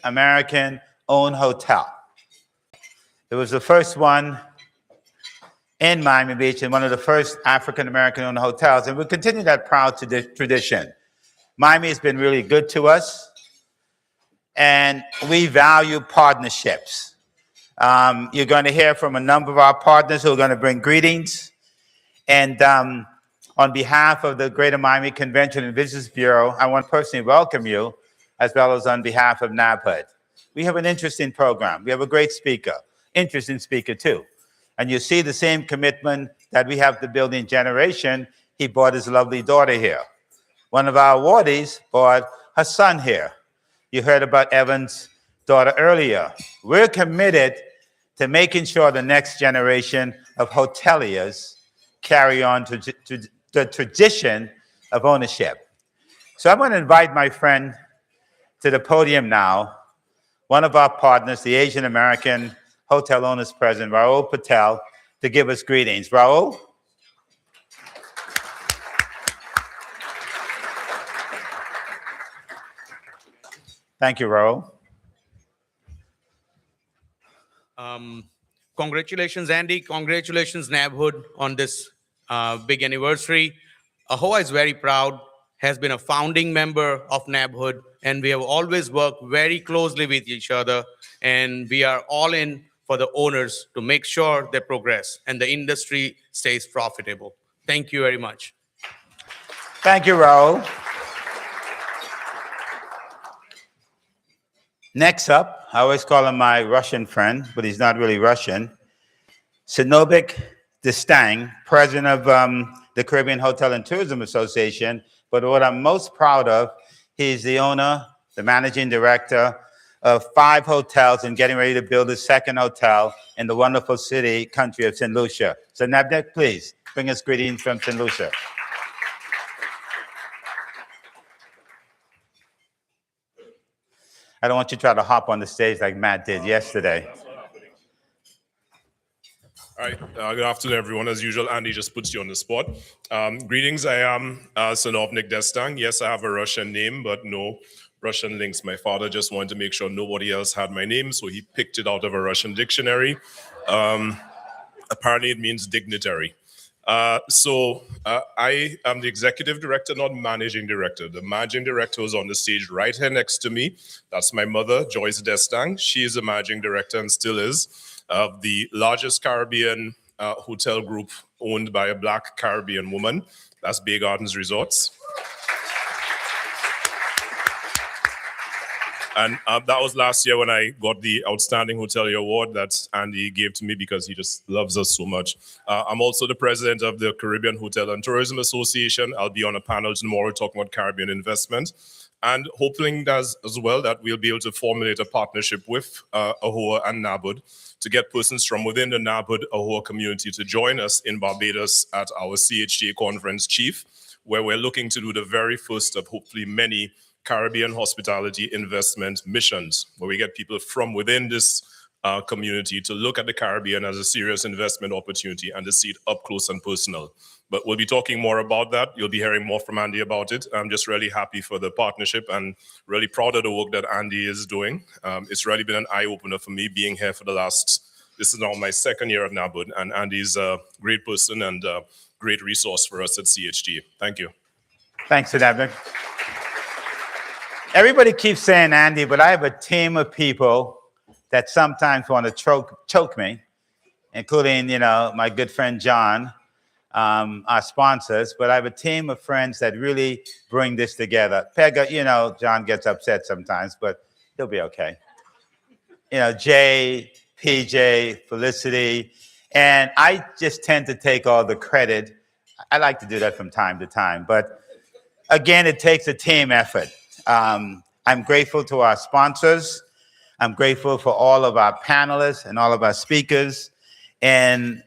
American-owned hotel. It was the first one in Miami Beach and one of the first African-American-owned hotels, and we continue that proud tradition. Miami has been really good to us, and we value partnerships. You're going to hear from a number of our partners who are going to bring greetings. And on behalf of the Greater Miami Convention and Visitors Bureau, I want to personally welcome you, as well as on behalf of NABHOOD. We have an interesting program. We have a great speaker, interesting speaker too. And you see the same commitment that we have to building generation. He brought his lovely daughter here. One of our awardees brought her son here. You heard about Evan's daughter earlier. We're committed to making sure the next generation of hoteliers carry on to the tradition of ownership. So I'm going to invite my friend to the podium now, one of our partners, the Asian American Hotel Owners President, Raul Patel, to give us greetings. Raul? Thank you, Raul. Congratulations, Andy. Congratulations, NABHOOD, on this big anniversary. AAHOA is very proud, has been a founding member of NABHOOD, and we have always worked very closely with each other, and we are all in for the owners to make sure they progress and the industry stays profitable. Thank you very much. Thank you, Raul. Next up, I always call him my Russian friend, but he's not really Russian. Sinobik Destang, president of the Caribbean Hotel and Tourism Association. But what I'm most proud of, he's the owner, the managing director of 5 hotels and getting ready to build a second hotel in the wonderful country of St. Lucia. So Nabnek, please bring us greetings from St. Lucia. I don't want you to try to hop on the stage like Matt did yesterday. All right, good afternoon, everyone. As usual, Andy just puts you on the spot. Greetings, I am Sinovnik Destang. Yes, I have a Russian name, but no Russian links. My father just wanted to make sure nobody else had my name, so he picked it out of a Russian Apparently, it means dignitary. I am the executive director, not managing director. The managing director is on the stage right here next to me. That's my mother, Joyce Destang. She is the managing director and still is of the largest Caribbean hotel group owned by a Black Caribbean woman. That's Bay Gardens Resorts. And that was last year when I got the Outstanding Hotelier Award that Andy gave to me because he just loves us so much. I'm also the president of the Caribbean Hotel and Tourism Association. I'll be on a panel tomorrow talking about Caribbean investment. And hoping as well that we'll be able to formulate a partnership with AAHOA and NABHOOD to get persons from within the NABHOOD AAHOA community to join us in Barbados at our CHTA conference, Chief, where we're looking to do the very first of hopefully many Caribbean hospitality investment missions, where we get people from within this community to look at the Caribbean as a serious investment opportunity and to see it up close and personal. But we'll be talking more about that. You'll be hearing more from Andy about it. I'm just really happy for the partnership and really proud of the work that Andy is doing. It's really been an eye-opener for me being here for this is now my second year at NABHOOD, and Andy's a great person and a great resource for us at CHT. Thank you. Thanks, Nabnek. Everybody keeps saying Andy, but I have a team of people that sometimes want to choke me, including, my good friend John, our sponsors. But I have a team of friends that really bring this together. Pega, John gets upset sometimes, but he'll be okay. Jay, PJ, Felicity, and I just tend to take all the credit. I like to do that from time to time, but again, it takes a team effort. I'm grateful to our sponsors. I'm grateful for all of our panelists and all of our speakers. And,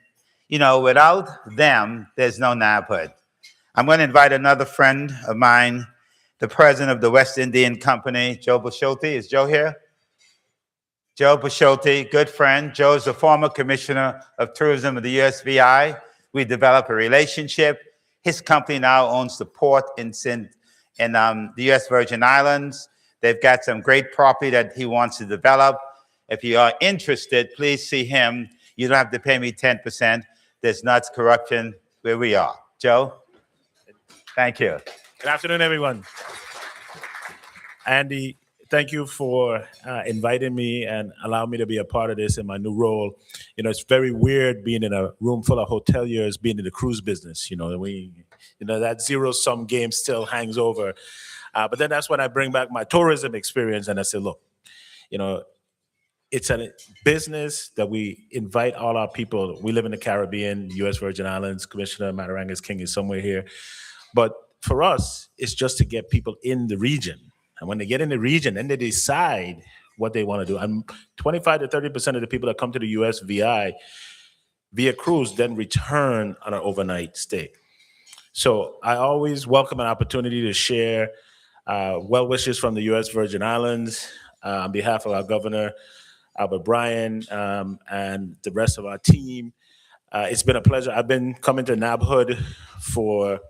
without them, there's no NABHOOD. I'm going to invite another friend of mine, the president of the West Indian Company, Joe Busciotti. Is Joe here? Joe Busciotti, good friend. Joe is the former commissioner of tourism of the USVI. We developed a relationship. His company now owns the port in the U.S. Virgin Islands, They've got some great property that he wants to develop. If you are interested, please see him. You don't have to pay me 10%. There's not corruption where we are. Joe? Thank you. Good afternoon, everyone. Andy, thank you for inviting me and allowing me to be a part of this in my new role. You know, it's very weird being in a room full of hoteliers, being in the cruise business. You know, that zero-sum game still hangs over. But then that's when I bring back my tourism experience and I say, look, you know, it's a business that we invite all our people. We live in the Caribbean, U.S. Virgin Islands. Commissioner Mataranga's King is somewhere here. But for us, it's just to get people in the region. And when they get in the region, then they decide what they want to do. And 25 to 30% of the people that come to the U.S. via cruise then return on an overnight stay. So I always welcome an opportunity to share well wishes from the U.S. Virgin Islands on behalf of our governor, Albert Bryan, and the rest of our team. It's been a pleasure. I've been coming to NABHOOD for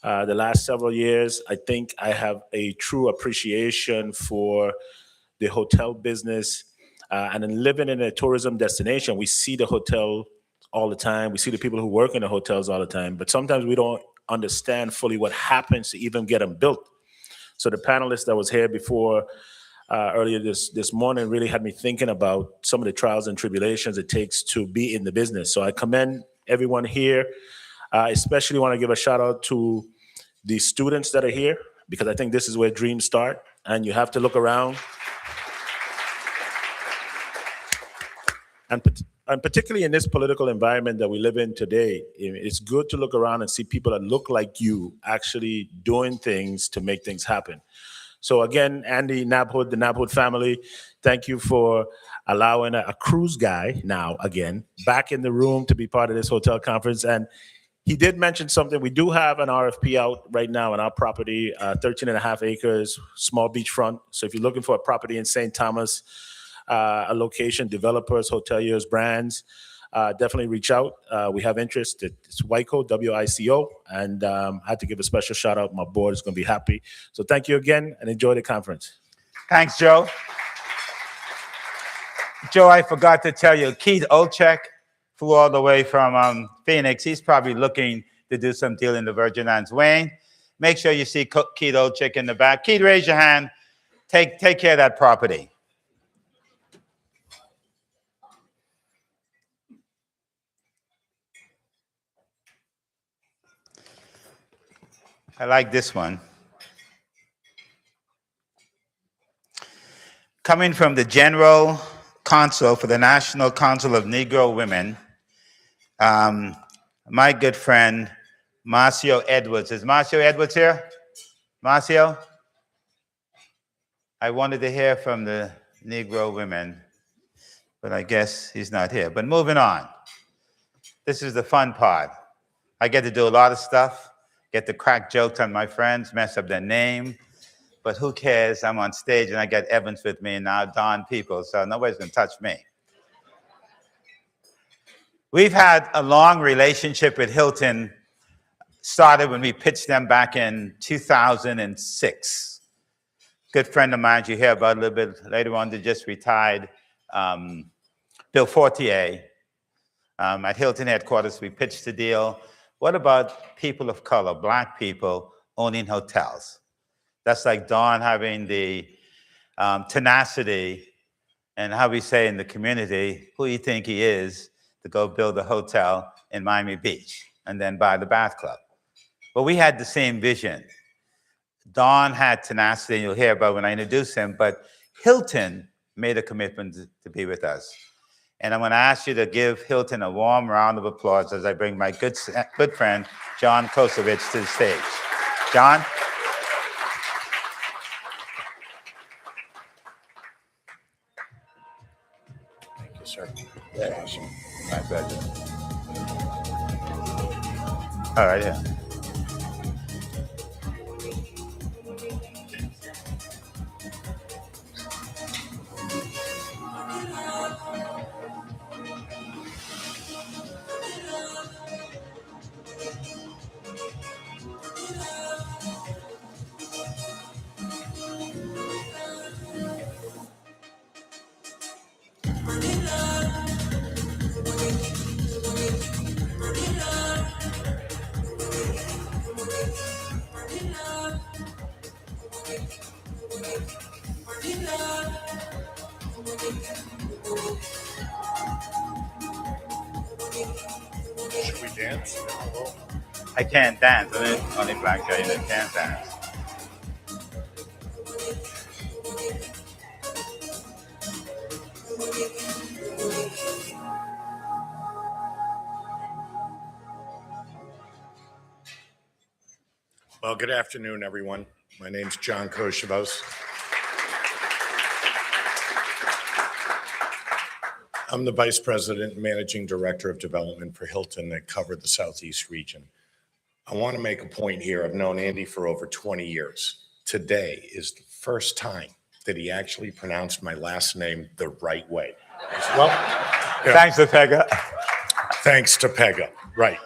the last several years. I think I have a true appreciation for the hotel business. And in living in a tourism destination, we see the hotel all the time. We see the people who work in the hotels all the time. But sometimes we don't understand fully what happens to even get them built. So the panelist that was here before earlier this morning really had me thinking about some of the trials and tribulations it takes to be in the business. So I commend everyone here. I especially want to give a shout out to the students that are here, because I think this is where dreams start, and you have to look around. And particularly in this political environment that we live in today, it's good to look around and see people that look like you actually doing things to make things happen. So again, Andy, NABHOOD, the NABHOOD family, thank you for allowing a cruise guy now, again, back in the room to be part of this hotel conference. And he did mention something. We do have an RFP out right now on our property, 13 and a half acres, small beachfront. So if you're looking for a property in St. Thomas, a location, developers, hoteliers, brands, definitely reach out. We have interest. It's WICO, W-I-C-O, and I had to give a special shout out. My board is going to be happy. So thank you again, and enjoy the conference. Thanks, Joe. Joe, I forgot to tell you, Keith Olchek flew all the way from Phoenix. He's probably looking to do some deal in the Virgin Islands. Wayne, make sure you see Keith Olchek in the back. Keith, raise your hand. Take care of that property. I like this one. Coming from the General Counsel for the National Council of Negro Women, my good friend, Marcio Edwards. Is Marcio Edwards here? Marcio? I wanted to hear from the Negro women, but I guess he's not here. But moving on. This is the fun part. I get to do a lot of stuff. Get to crack jokes on my friends, mess up their name, but who cares? I'm on stage and I got Evans with me and now Don Peebles, so nobody's gonna touch me. We've had a long relationship with Hilton, started when we pitched them back in 2006. Good friend of mine, you hear about a little bit later on, that just retired, Bill Fortier. At Hilton headquarters, we pitched the deal. What about people of color, Black people owning hotels? That's like Don having the tenacity and how we say in the community, who you think he is to go build a hotel in Miami Beach and then buy the bath club. But we had the same vision. Don had tenacity, and you'll hear about when I introduce him, but Hilton made a commitment to be with us. And I'm going to ask you to give Hilton a warm round of applause as I bring my good friend, John Kosovich, to the stage. John? Thank you, sir. Yeah. Awesome. My pleasure. All right, yeah. dance? I can't dance. Only black guy that can't dance. Well, good afternoon, everyone. My name's John Koshavos. I'm the Vice President and Managing Director of Development for Hilton that covered the Southeast region. I want to make a point here. I've known Andy for over 20 years. Today is the first time that he actually pronounced my last name the right way. Well, yeah. Thanks to Pega. Thanks to Pega, right.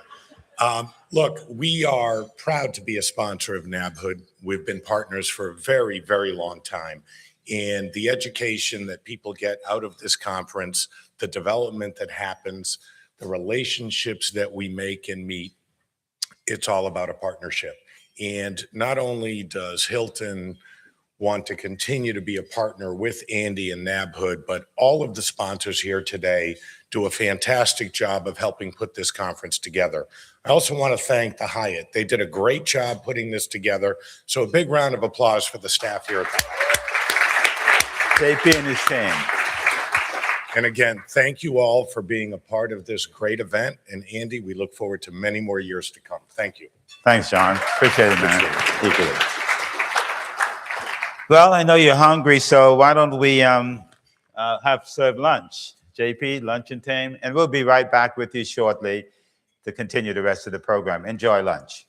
Look, we are proud to be a sponsor of NABHOOD. We've been partners for a very, very long time. And the education that people get out of this conference, the development that happens, the relationships that we make and meet, it's all about a partnership. And not only does Hilton want to continue to be a partner with Andy and NABHOOD, but all of the sponsors here today do a fantastic job of helping put this conference together. I also want to thank the Hyatt. They did a great job putting this together. So a big round of applause for the staff here at the Hyatt. JP and his team. And again, thank you all for being a part of this great event. And Andy, we look forward to many more years to come. Thank you. Thanks, John. Appreciate it, man. Equally. Well, I know you're hungry, so why don't we have serve lunch? JP, luncheon team, and we'll be right back with you shortly to continue the rest of the program. Enjoy lunch.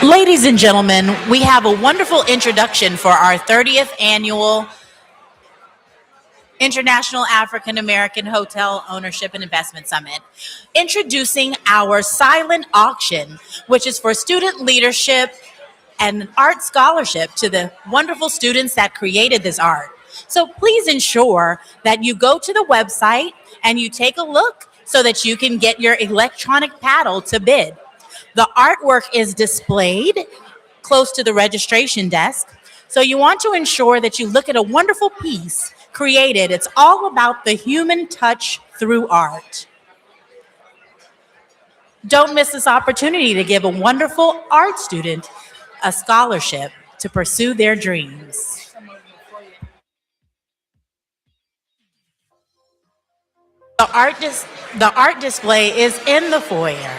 Ladies and gentlemen, we have a wonderful introduction for our 30th annual International African American Hotel Ownership and Investment Summit. Introducing our silent auction, which is for student leadership and art scholarship to the wonderful students that created this art. So please ensure that you go to the website and you take a look so that you can get your electronic paddle to bid. The artwork is displayed close to the registration desk. So you want to ensure that you look at a wonderful piece created. It's all about the human touch through art. Don't miss this opportunity to give a wonderful art student a scholarship to pursue their dreams. The art display is in the foyer.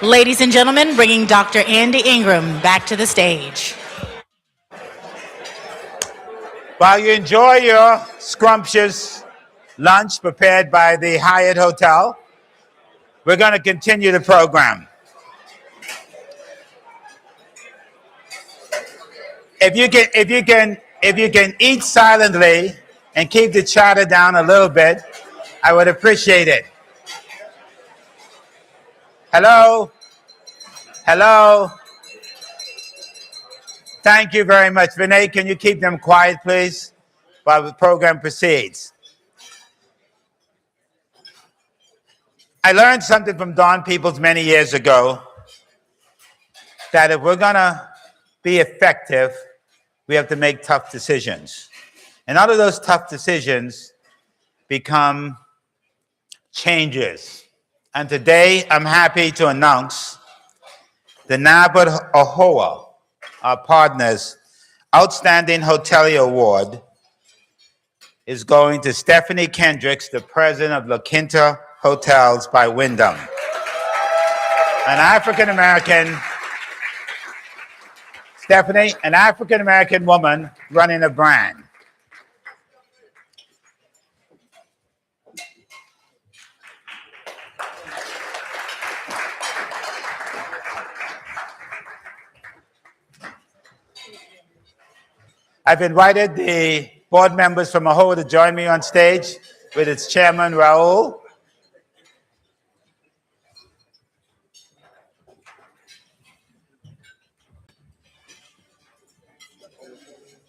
Ladies and gentlemen, bringing Dr. Andy Ingram back to the stage. While you enjoy your scrumptious lunch prepared by the Hyatt Hotel, we're going to continue the program. If you can eat silently and keep the chatter down a little bit, I would appreciate it. Hello? Hello? Thank you very much. Vinay, can you keep them quiet, please, while the program proceeds? I learned something from Don Peebles many years ago, that if we're going to be effective, we have to make tough decisions. And out of those tough decisions become changes. And today, I'm happy to announce the NABHOOD AAHOA, our partners, Outstanding Hotelier Award is going to Stephanie Kendrick, the president of La Quinta Hotels by Wyndham. An African-American, Stephanie, an African-American woman running a brand. I've invited the board members from AAHOA to join me on stage with its chairman, Raul.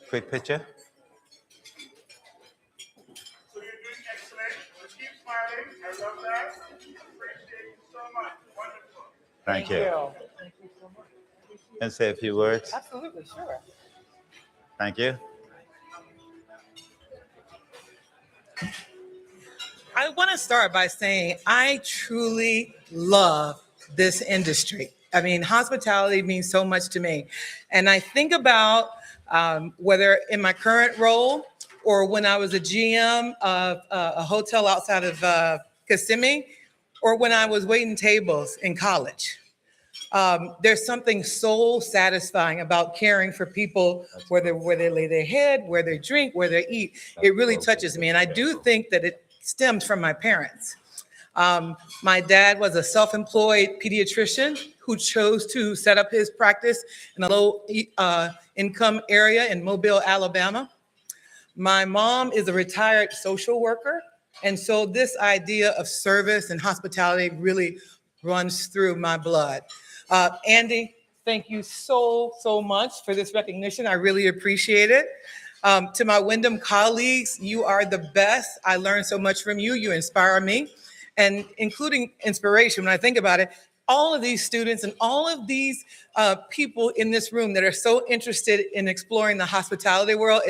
Quick picture. So you're doing excellent. Just keep smiling. I love that. Appreciate you so much. Wonderful. Thank you. And say a few words. Absolutely, sure. Thank you. I want to start by saying I truly love this industry. I mean, hospitality means so much to me. And I think about whether in my current role or when I was a GM of a hotel outside of Kissimmee, or when I was waiting tables in college. There's something so satisfying about caring for people, where they lay their head, where they drink, where they eat. It really touches me. And I do think that it stems from my parents. My dad was a self-employed pediatrician who chose to set up his practice in a low income area in Mobile, Alabama. My mom is a retired social worker. And so this idea of service and hospitality really runs through my blood. Andy, thank you so much for this recognition. I really appreciate it. To my Wyndham colleagues, you are the best. I learned so much from you. You inspire me, and including inspiration. When I think about it, all of these students and all of these people in this room that are so interested in exploring the hospitality world,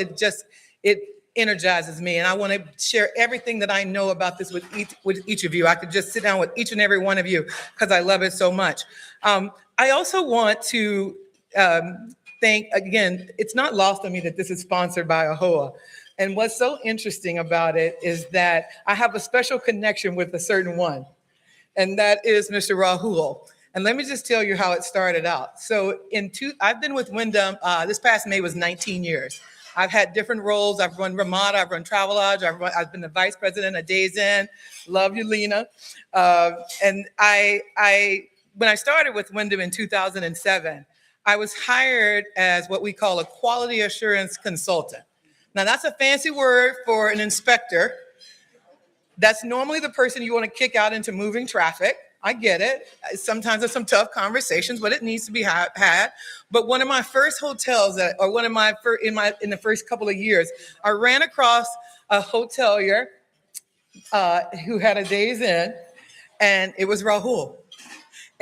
it energizes me. And I want to share everything that I know about this with each of you. I could just sit down with each and every one of you because I love it so much. I also want to thank, again, it's not lost on me that this is sponsored by AAHOA. And what's so interesting about it is that I have a special connection with a certain one, and that is Mr. Rahul. And let me just tell you how it started out. So I've been with Wyndham, this past May was 19 years. I've had different roles. I've run Ramada, I've run Travelodge, I've been the vice president of Days Inn. Love you, Lena. And when I started with Wyndham in 2007, I was hired as what we call a quality assurance consultant. Now that's a fancy word for an inspector. That's normally the person you want to kick out into moving traffic. I get it. Sometimes there's some tough conversations, but it needs to be had. But one of my first hotels, in the first couple of years, I ran across a hotelier who had a Days Inn, and it was Rahul.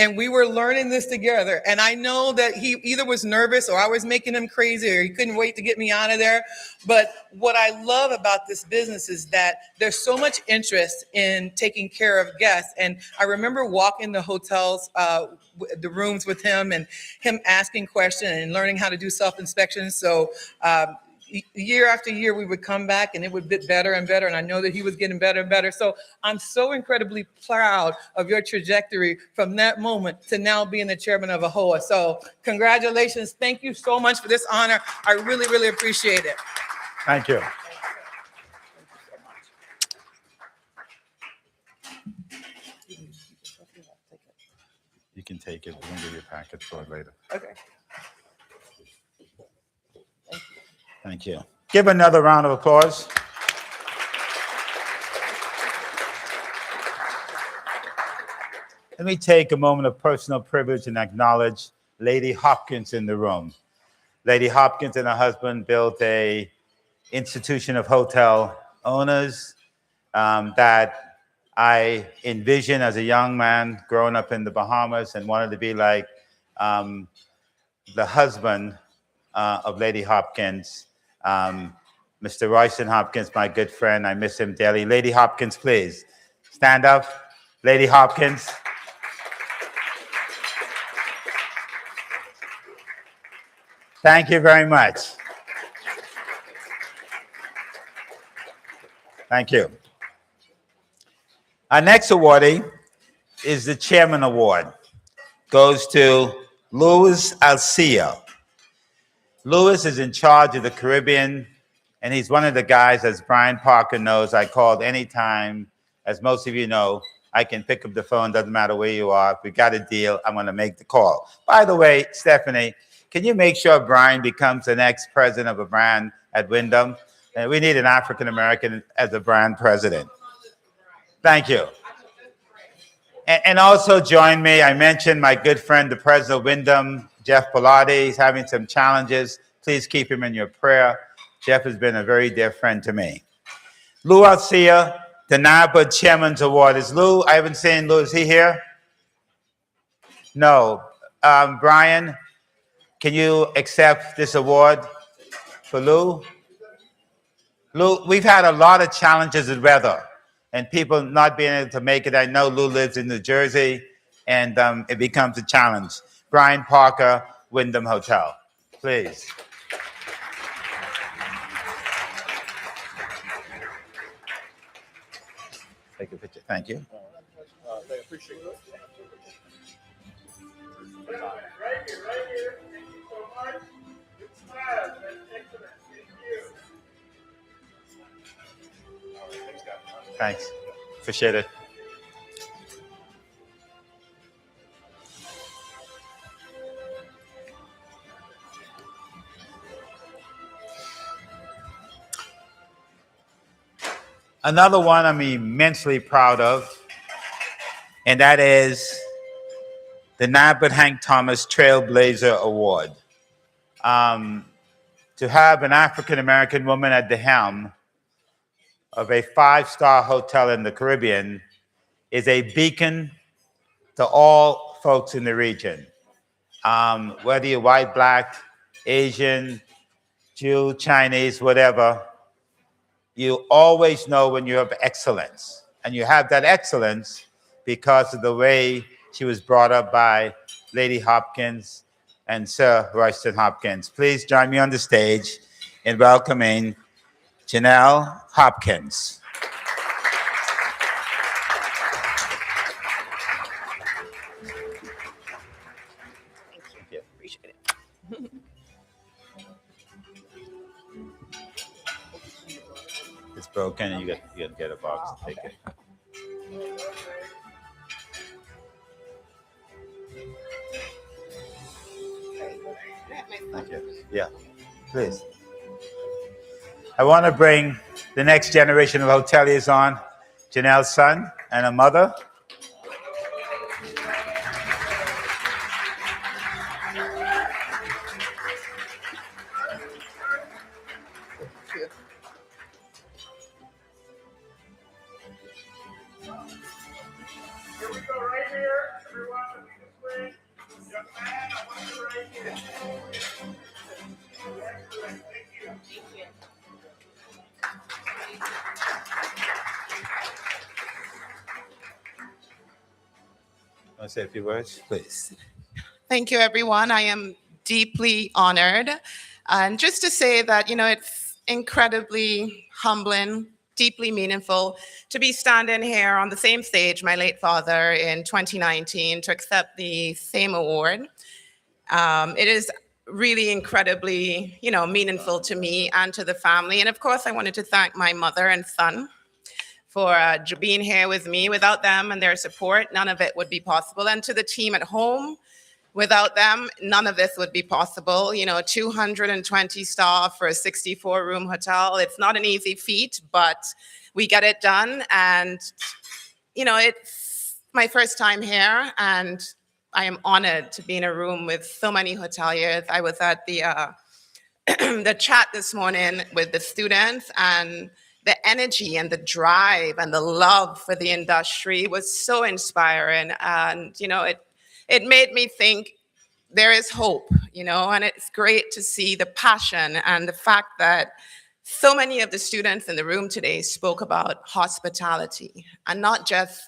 And we were learning this together. And I know that he either was nervous or I was making him crazy or he couldn't wait to get me out of there. But what I love about this business is that there's so much interest in taking care of guests. And I remember walking the hotels, the rooms with him and him asking questions and learning how to do self-inspection. So year after year, we would come back and it would get better and better. And I know that he was getting better and better. So I'm so incredibly proud of your trajectory from that moment to now being the chairman of AAHOA. So congratulations. Thank you so much for this honor. I really, really appreciate it. Thank you. You can take it. We're going to give you a packet for it later. Okay. Thank you. Give another round of applause. Let me take a moment of personal privilege and acknowledge Lady Hopkins in the room. Lady Hopkins and her husband built an institution of hotel owners that I envisioned as a young man growing up in the Bahamas and wanted to be like the husband of Lady Hopkins. Mr. Royston Hopkins, my good friend, I miss him dearly. Lady Hopkins, please stand up. Lady Hopkins. Thank you very much. Thank you. Our next awardee is the Chairman Award. Goes to Louis Alicea. Louis is in charge of the Caribbean, and he's one of the guys, as Brian Parker knows, I called anytime. As most of you know, I can pick up the phone, doesn't matter where you are. If we got a deal, I'm going to make the call. By the way, Stephanie, can you make sure Brian becomes the next president of a brand at Wyndham? And we need an African-American as a brand president. Thank you. And also join me, I mentioned my good friend, the president of Wyndham, Jeff Pilate. He's having some challenges. Please keep him in your prayer. Jeff has been a very dear friend to me. Lou Alicea, the NABHOOD Chairman's Award. Is Lou, I haven't seen Lou, is he here? No. Brian, can you accept this award for Lou? Lou, we've had a lot of challenges with weather and people not being able to make it. I know Lou lives in New Jersey and it becomes a challenge. Brian Parker, Wyndham Hotel, please. Take a picture, thank you. I appreciate it. Right here, right here. Thank you so much. Good smile. That's excellent. Thank you. Thanks, appreciate it. Another one I'm immensely proud of, and that is the NABHOOD Hank Thomas Trailblazer Award. To have an African-American woman at the helm of a 5-star hotel in the Caribbean is a beacon to all folks in the region. Whether you're white, black, Asian, Jew, Chinese, whatever, you always know when you have excellence. And you have that excellence because of the way she was brought up by Lady Hopkins and Sir Royston Hopkins. Please join me on the stage in welcoming Jenelle Hopkins. Thank you. Appreciate it. It's broken and you gotta get a box to take it. Thank you. Yeah, please. I want to bring the next generation of hoteliers on, Jenelle's son and her mother. Here we go, right here. Everyone, let me this way. Young man, I want you right here. Excellent. Thank you. Want to say a few words, please? Thank you, everyone. I am deeply honored. And just to say that, it's incredibly humbling, deeply meaningful to be standing here on the same stage, my late father, in 2019 to accept the same award. It is really incredibly, meaningful to me and to the family. And of course, I wanted to thank my mother and son for being here with me. Without them and their support, none of it would be possible. And to the team at home, without them, none of this would be possible. 220 staff for a 64-room hotel. It's not an easy feat, but we get it done. And, it's my first time here, and I am honored to be in a room with so many hoteliers. I was at the the chat this morning with the students, and the energy and the drive and the love for the industry was so inspiring. And, it made me think there is hope, and it's great to see the passion and the fact that so many of the students in the room today spoke about hospitality, and not just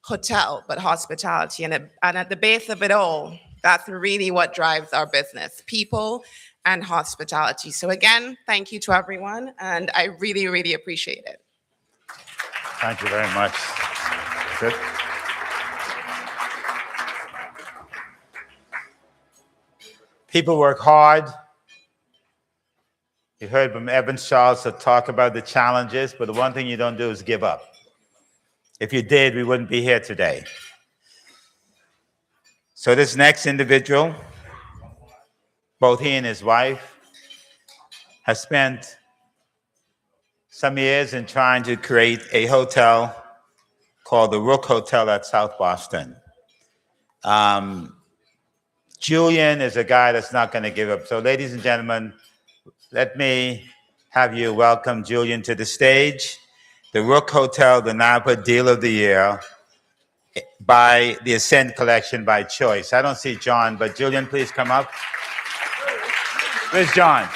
hotel, but hospitality. And at the base of it all, that's really what drives our business, people and hospitality. So again, thank you to everyone, and I really, really appreciate it. Thank you very much. Good. People work hard. You heard from Evans Charles to talk about the challenges, but the one thing you don't do is give up. If you did, we wouldn't be here today. So this next individual, both he and his wife, has spent some years in trying to create a hotel called the Rook Hotel at South Boston. Julian is a guy that's not going to give up. So ladies and gentlemen, let me have you welcome Julian to the stage. The Rook Hotel, the NABHOOD Deal of the Year by the Ascend Collection by Choice. I don't see John, but Julian, please come up. Where's John?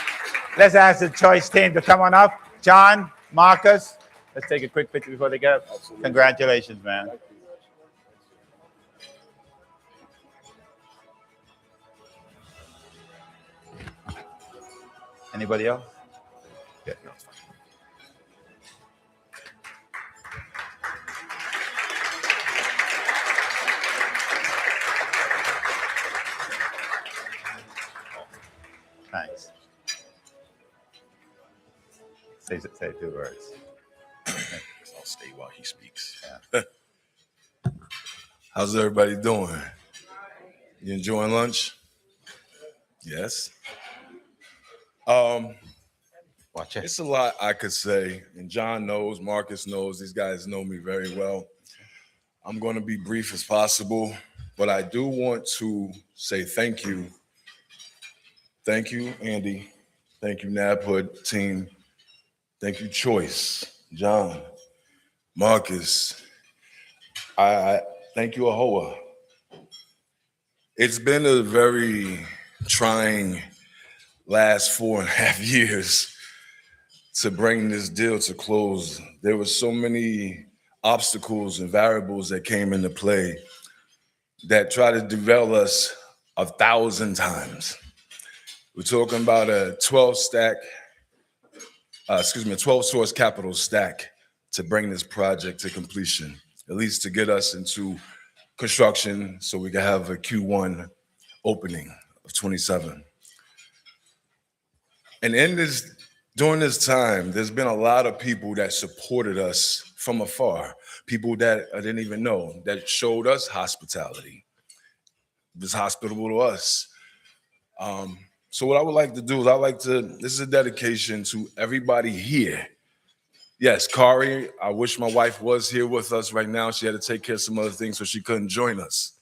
Let's ask the Choice team to come on up. John, Marcus, let's take a quick picture before they get up. Congratulations, man. Anybody else? Good. Thanks. Say a few words. I'll stay while he speaks. Yeah. How's everybody doing? You enjoying lunch? Yes. Watch it. It's a lot I could say, and John knows, Marcus knows, these guys know me very well. I'm going to be brief as possible, but I do want to say thank you. Thank you, Andy. Thank you, NABHOOD team. Thank you, Choice, John, Marcus. I thank you, AAHOA. It's been a very trying last 4.5 years to bring this deal to close. There were so many obstacles and variables that came into play that tried to derail us 1,000 times. We're talking about a 12 source capital stack to bring this project to completion, at least to get us into construction so we can have a Q1 opening of 27. And during this time, there's been a lot of people that supported us from afar, people that I didn't even know, that showed us hospitality, was hospitable to us. So what I would like to do is this is a dedication to everybody here. Yes, Kari, I wish my wife was here with us right now. She had to take care of some other things, so she couldn't join us.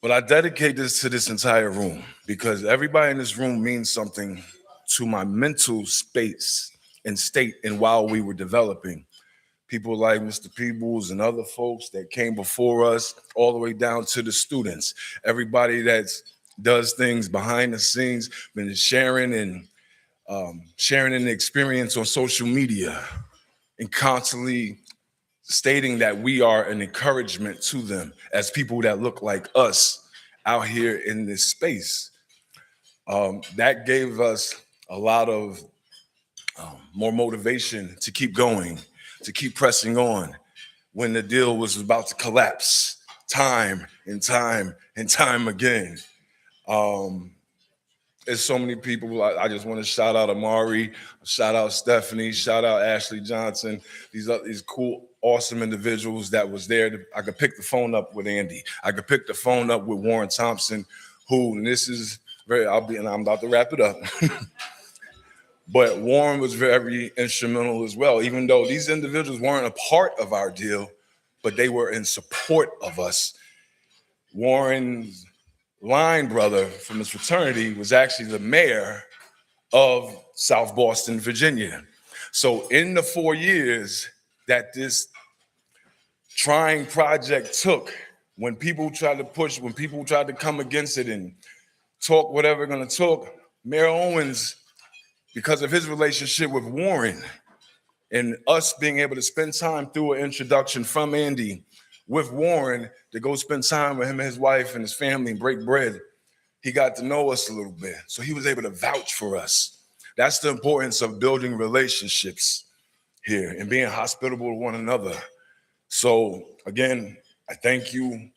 But I dedicate this to this entire room because everybody in this room means something to my mental space and state and while we were developing. People like Mr. Peebles and other folks that came before us, all the way down to the students. Everybody that does things behind the scenes, been sharing an experience on social media and constantly stating that we are an encouragement to them as people that look like us out here in this space. That gave us a lot of more motivation to keep going, to keep pressing on when the deal was about to collapse time and time and time again. There's so many people. I just want to shout out Amari, shout out Stephanie, shout out Ashley Johnson, these cool, awesome individuals that was there. I could pick the phone up with Andy. I could pick the phone up with Warren Thompson, and this is I'm about to wrap it up. But Warren was very instrumental as well, even though these individuals weren't a part of our deal, but they were in support of us. Warren's line brother from his fraternity was actually the mayor of South Boston, Virginia. So in the 4 years that this trying project took, when people tried to push, when people tried to come against it and talk whatever they're gonna talk, Mayor Owens, because of his relationship with Warren and us being able to spend time through an introduction from Andy with Warren to go spend time with him and his wife and his family and break bread, he got to know us a little bit. So he was able to vouch for us. That's the importance of building relationships here and being hospitable to one another. So again, I thank you,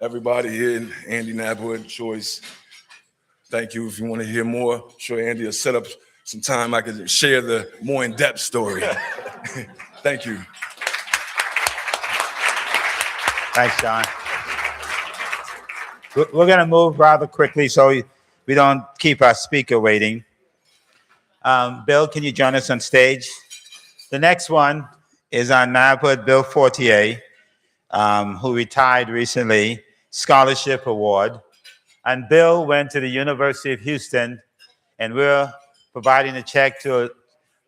everybody here, Andy, NABHOOD, Choice. Thank you. If you want to hear more, I'm sure Andy will set up some time I can share the more in-depth story. Thank you. Thanks, John. We're going to move rather quickly so we don't keep our speaker waiting. Bill, can you join us on stage? The next one is our NABHOOD Bill Fortier, who retired recently, Scholarship Award. And Bill went to the University of Houston, and we're providing a check to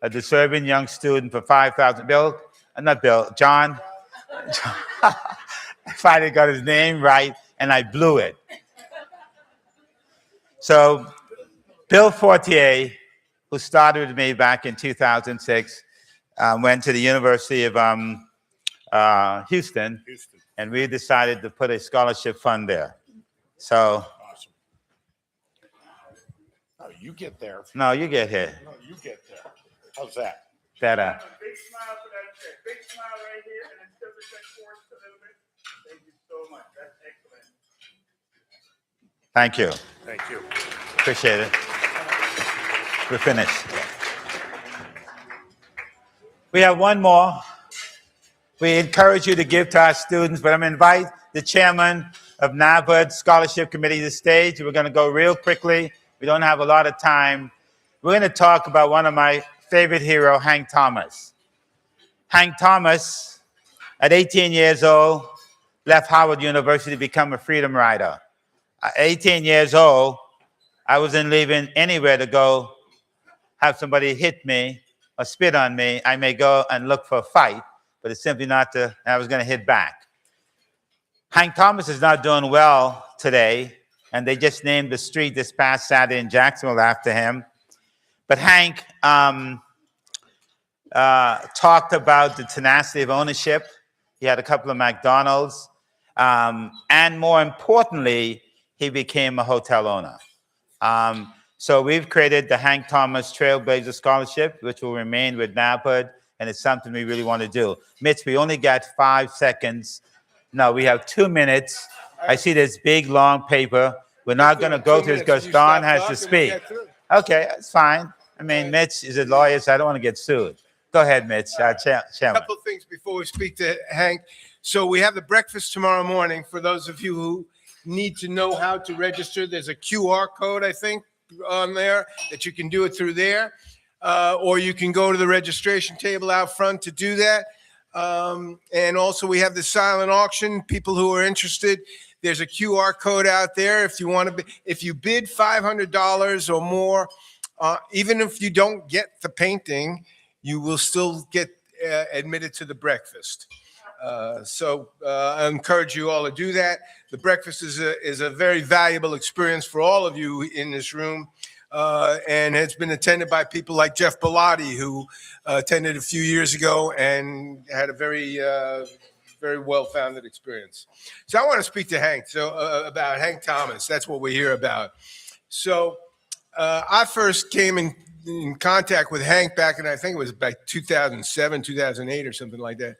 a deserving young student for $5,000. John. I finally got his name right, and I blew it. So Bill Fortier, who started with me back in 2006, went to the University of Houston, and we decided to put a scholarship fund there. So, Awesome. No, you get there. no, you get here. No, you get there. How's that? Better. Big smile for that check. Big smile right here, and then still the check forward a little bit. Thank you so much. That's excellent. Thank you. Thank you. Appreciate it. We're finished. We have one more. We encourage you to give to our students, but I'm going to invite the chairman of NABHOOD Scholarship Committee to the stage. We're going to go real quickly. We don't have a lot of time. We're going to talk about one of my favorite heroes, Hank Thomas. Hank Thomas, at 18 years old, left Howard University to become a freedom rider. At 18 years old, I wasn't leaving anywhere to go have somebody hit me or spit on me. I may go and look for a fight, but it's simply not to, and I was going to hit back. Hank Thomas is not doing well today, and they just named the street this past Saturday in Jacksonville after him. But Hank talked about the tenacity of ownership. He had a couple of McDonald's, and more importantly, he became a hotel owner. So we've created the Hank Thomas Trailblazer Scholarship, which will remain with NABHOOD, and it's something we really want to do. Mitch, we only got 5 seconds. No, we have 2 minutes. I see this big, long paper. We're not going to go through this because Don has to speak. Okay, that's fine. I mean, Mitch is a lawyer, so I don't want to get sued. Go ahead, Mitch, chairman. A couple of things before we speak to Hank. So we have the breakfast tomorrow morning. For those of you who need to know how to register, there's a QR code, I think, on there that you can do it through there. Or you can go to the registration table out front to do that. And also we have the silent auction. People who are interested, there's a QR code out there. If you want to, if you bid $500 or more, even if you don't get the painting, you will still get admitted to the breakfast. So I encourage you all to do that. The breakfast is a very valuable experience for all of you in this room. And it's been attended by people like Jeff Bellotti, who attended a few years ago and had a very well-founded experience. So I want to speak to Hank. So about Hank Thomas, that's what we're here about. So I first came in contact with Hank back in, I think it was back 2007, 2008 or something like that.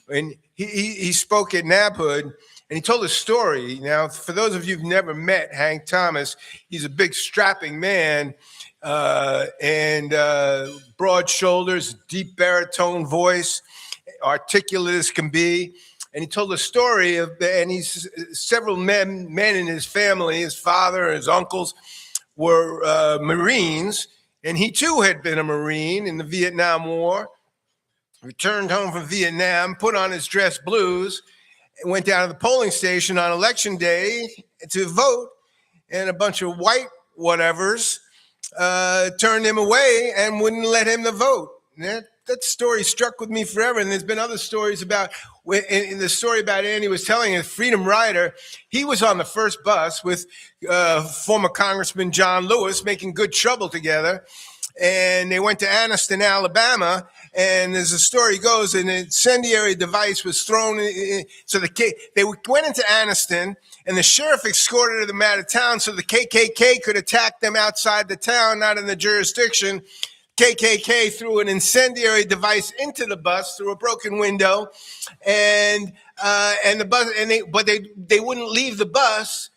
And he spoke at NABHOOD, and he told a story. Now, for those of you who've never met Hank Thomas, he's a big strapping man and broad shoulders, deep baritone voice, articulate as can be. And he told a story of, and he's several men in his family, his father, his uncles were Marines. And he too had been a Marine in the Vietnam War, returned home from Vietnam, put on his dress blues, and went down to the polling station on election day to vote. And a bunch of white whatevers turned him away and wouldn't let him to vote. And that story struck with me forever. And there's been other stories about, in the story about Andy was telling, a Freedom Rider, he was on the first bus with former Congressman John Lewis, making good trouble together. And they went to Anniston, Alabama. And as the story goes, an incendiary device was thrown in. So they went into Anniston, and the sheriff escorted them out of town so the KKK could attack them outside the town, not in the jurisdiction. KKK threw an incendiary device into the bus through a broken window, and the bus, they wouldn't leave the bus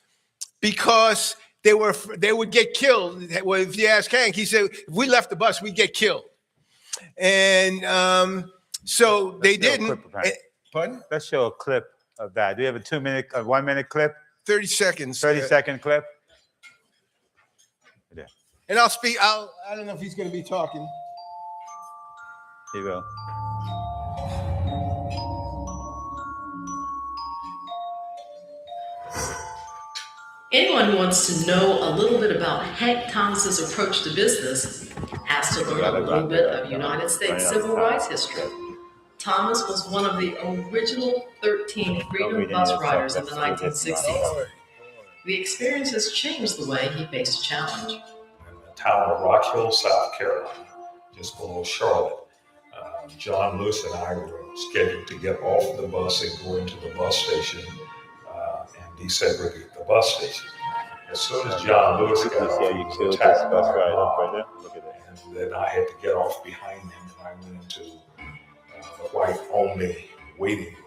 because they would get killed. Well, if you ask Hank, he said, if we left the bus, we'd get killed. And so they didn't. Pardon? Let's show a clip of that. Do you have a 2 minute, 1 minute clip? 30 seconds. 30-second clip. Yeah. And I'll speak. I don't know if he's going to be talking. Here you go. Anyone who wants to know a little bit about Hank Thomas's approach to business class to learn a little bit of United States civil rights history. Thomas was one of the original 13 freedom bus riders in the 1960s. The experience has changed the way he faced a challenge. In the town of Rock Hill, South Carolina, just below Charlotte, John Lewis and I were scheduled to get off the bus and go into the bus station and desegregate the bus station. As soon as John Lewis got off, he was attacked by a mob, and then I had to get off behind him, and I went into the white-only waiting room.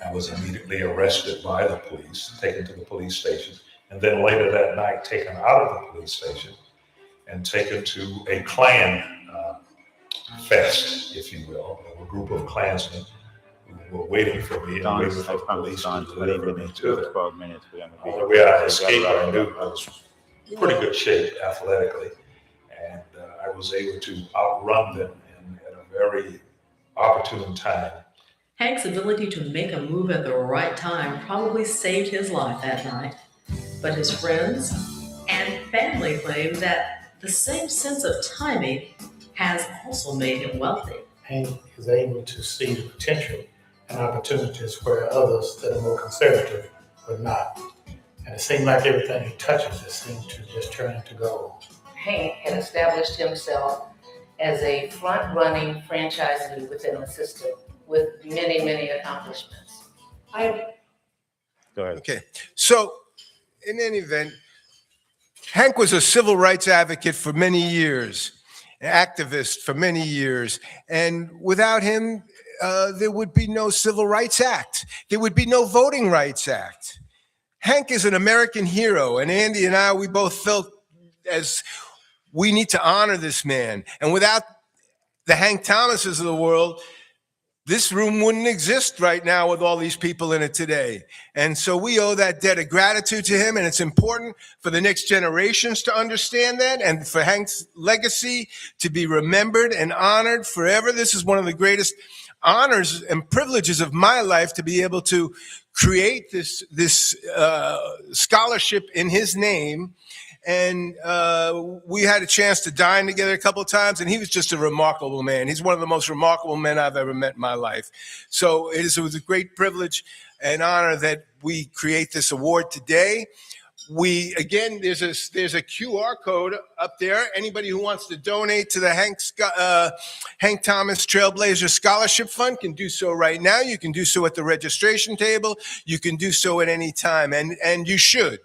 I was immediately arrested by the police, taken to the police station, and then later that night taken out of the police station and taken to a Klan fest, if you will, a group of Klansmen who were waiting for me and waiting for the police to deliver me to them. On the way I escaped, I knew I was in pretty good shape athletically, and I was able to outrun them at a very opportune time. Hank's ability to make a move at the right time probably saved his life that night, but his friends and family claim that the same sense of timing has also made him wealthy. Hank is able to see the potential and opportunities where others that are more conservative would not. And it seemed like everything he touches just seemed to just turn into gold. Hank had established himself as a front-running franchisee within the system with many, many accomplishments. Go ahead. Okay, so in any event, Hank was a civil rights advocate for many years, an activist for many years, and without him, there would be no Civil Rights Act. There would be no Voting Rights Act. Hank is an American hero, and Andy and I, we both felt as we need to honor this man. And without the Hank Thomases of the world, this room wouldn't exist right now with all these people in it today. And so we owe that debt of gratitude to him, and it's important for the next generations to understand that and for Hank's legacy to be remembered and honored forever. This is one of the greatest honors and privileges of my life, to be able to create this scholarship in his name. And we had a chance to dine together a couple of times, and he was just a remarkable man. He's one of the most remarkable men I've ever met in my life. So it was a great privilege and honor that we create this award today. Again, there's a QR code up there. Anybody who wants to donate to the Hank Thomas Trailblazer Scholarship Fund can do so right now. You can do so at the registration table. You can do so at any time, and you should.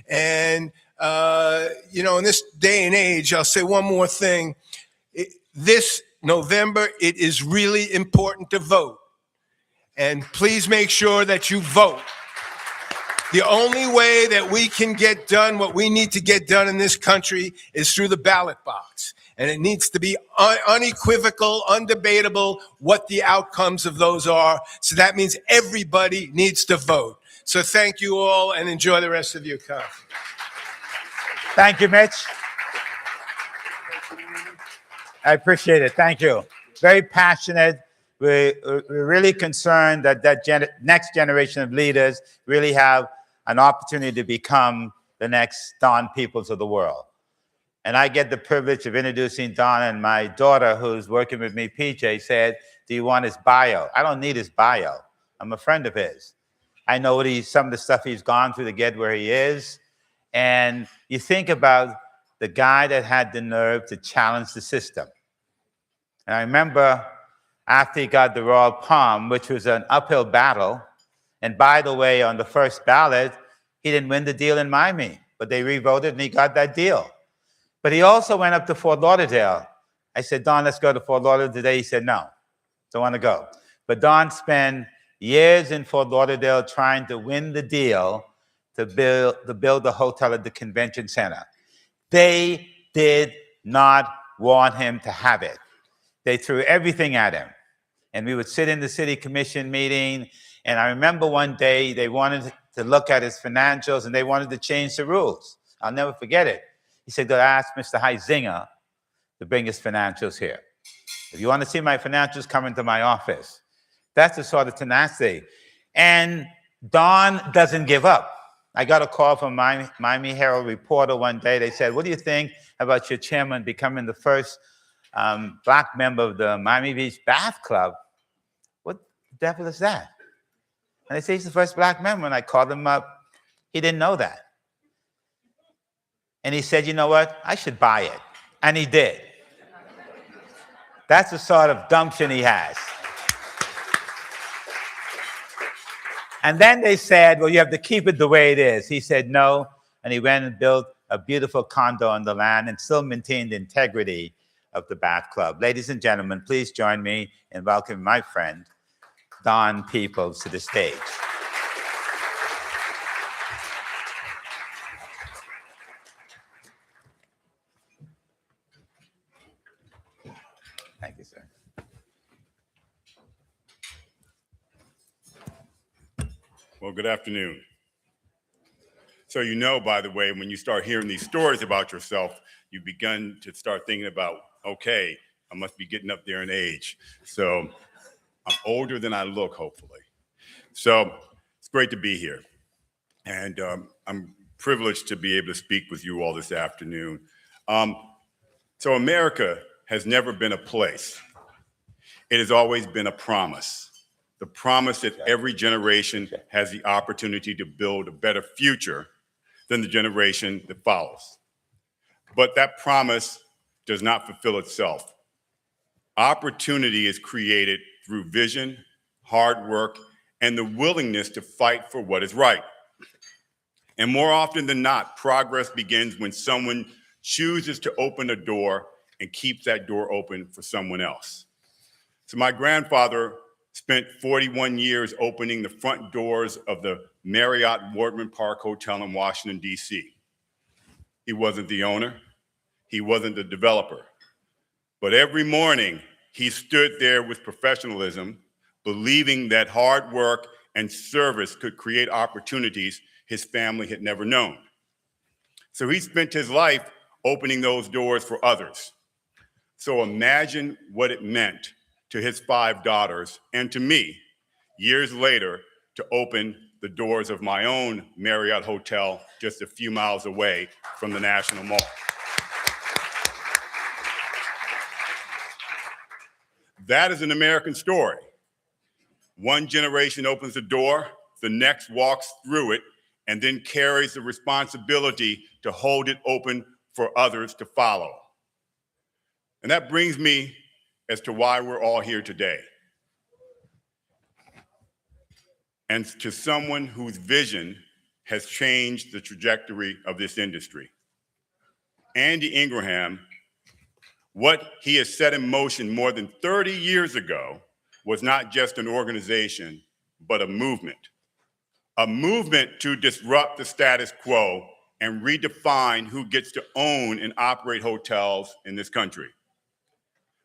And in this day and age, I'll say one more thing. This November, it is really important to vote. And please make sure that you vote. The only way that we can get done what we need to get done in this country is through the ballot box. And it needs to be unequivocal, undebatable what the outcomes of those are. So that means everybody needs to vote. So thank you all, and enjoy the rest of your conference. Thank you, Mitch. I appreciate it. Thank you. Very passionate. We're really concerned that next generation of leaders really have an opportunity to become the next Don Peebles of the world. And I get the privilege of introducing Don, and my daughter, who's working with me, PJ, said, do you want his bio? I don't need his bio. I'm a friend of his. I know some of the stuff he's gone through to get where he is. And you think about the guy that had the nerve to challenge the system. And I remember after he got the Royal Palm, which was an uphill battle, and by the way, on the first ballot, he didn't win the deal in Miami, but they re-voted and he got that deal. But he also went up to Fort Lauderdale. I said, Don, let's go to Fort Lauderdale today. He said, no, don't want to go. But Don spent years in Fort Lauderdale trying to win the deal to build the hotel at the convention center. They did not want him to have it. They threw everything at him. And we would sit in the city commission meeting, and I remember one day they wanted to look at his financials and they wanted to change the rules. I'll never forget it. He said, go ask Mr. Heisinger to bring his financials here. If you want to see my financials, come into my office. That's the sort of tenacity. And Don doesn't give up. I got a call from Miami Herald reporter one day. They said, what do you think about your chairman becoming the first black member of the Miami Beach Bath Club? What the devil is that? And they say he's the first black member. And I called him up. He didn't know that. And he said, you know what? I should buy it. And he did. That's the sort of gumption he has. And then they said, well, you have to keep it the way it is. He said no, and he went and built a beautiful condo on the land and still maintained the integrity of the Bath Club. Ladies and gentlemen, please join me in welcoming my friend, Don Peebles, to the stage. Thank you, sir. Well, good afternoon. So you know, by the way, when you start hearing these stories about yourself, you begin to start thinking about, okay, I must be getting up there in age. So I'm older than I look, hopefully. So it's great to be here. And I'm privileged to be able to speak with you all this afternoon. So America has never been a place. It has always been a promise. The promise that every generation has the opportunity to build a better future than the generation that follows. But that promise does not fulfill itself. Opportunity is created through vision, hard work, and the willingness to fight for what is right. And more often than not, progress begins when someone chooses to open a door and keeps that door open for someone else. So my grandfather spent 41 years opening the front doors of the Marriott Wardman Park Hotel in Washington, D.C. He wasn't the owner. He wasn't the developer. But every morning, he stood there with professionalism, believing that hard work and service could create opportunities his family had never known. So he spent his life opening those doors for others. So imagine what it meant to his 5 daughters and to me, years later, to open the doors of my own Marriott hotel just a few miles away from the National Mall. That is an American story. One generation opens the door, the next walks through it, and then carries the responsibility to hold it open for others to follow. And that brings me as to why we're all here today. And to someone whose vision has changed the trajectory of this industry. Andy Ingraham, what he has set in motion more than 30 years ago was not just an organization, but a movement to disrupt the status quo and redefine who gets to own and operate hotels in this country.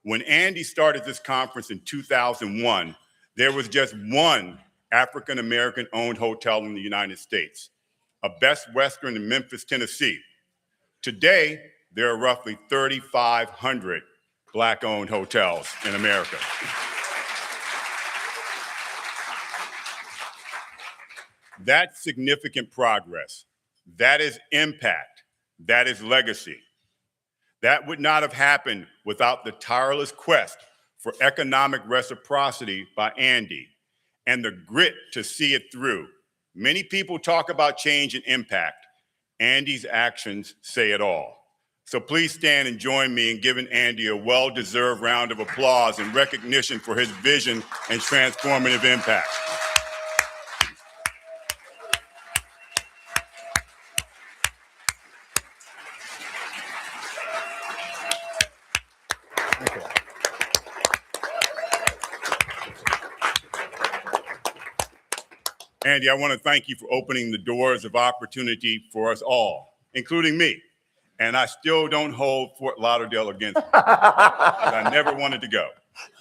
When Andy started this conference in 2001, there was just one African-American owned hotel in the United States, a Best Western in Memphis, Tennessee. Today, there are roughly 3,500 Black-owned hotels in America. That's significant progress. That is impact. That is legacy. That would not have happened without the tireless quest for economic reciprocity by Andy and the grit to see it through. Many people talk about change and impact. Andy's actions say it all. So please stand and join me in giving Andy a well-deserved round of applause in recognition for his vision and transformative impact. Andy, I want to thank you for opening the doors of opportunity for us all, including me. And I still don't hold Fort Lauderdale against me. I never wanted to go.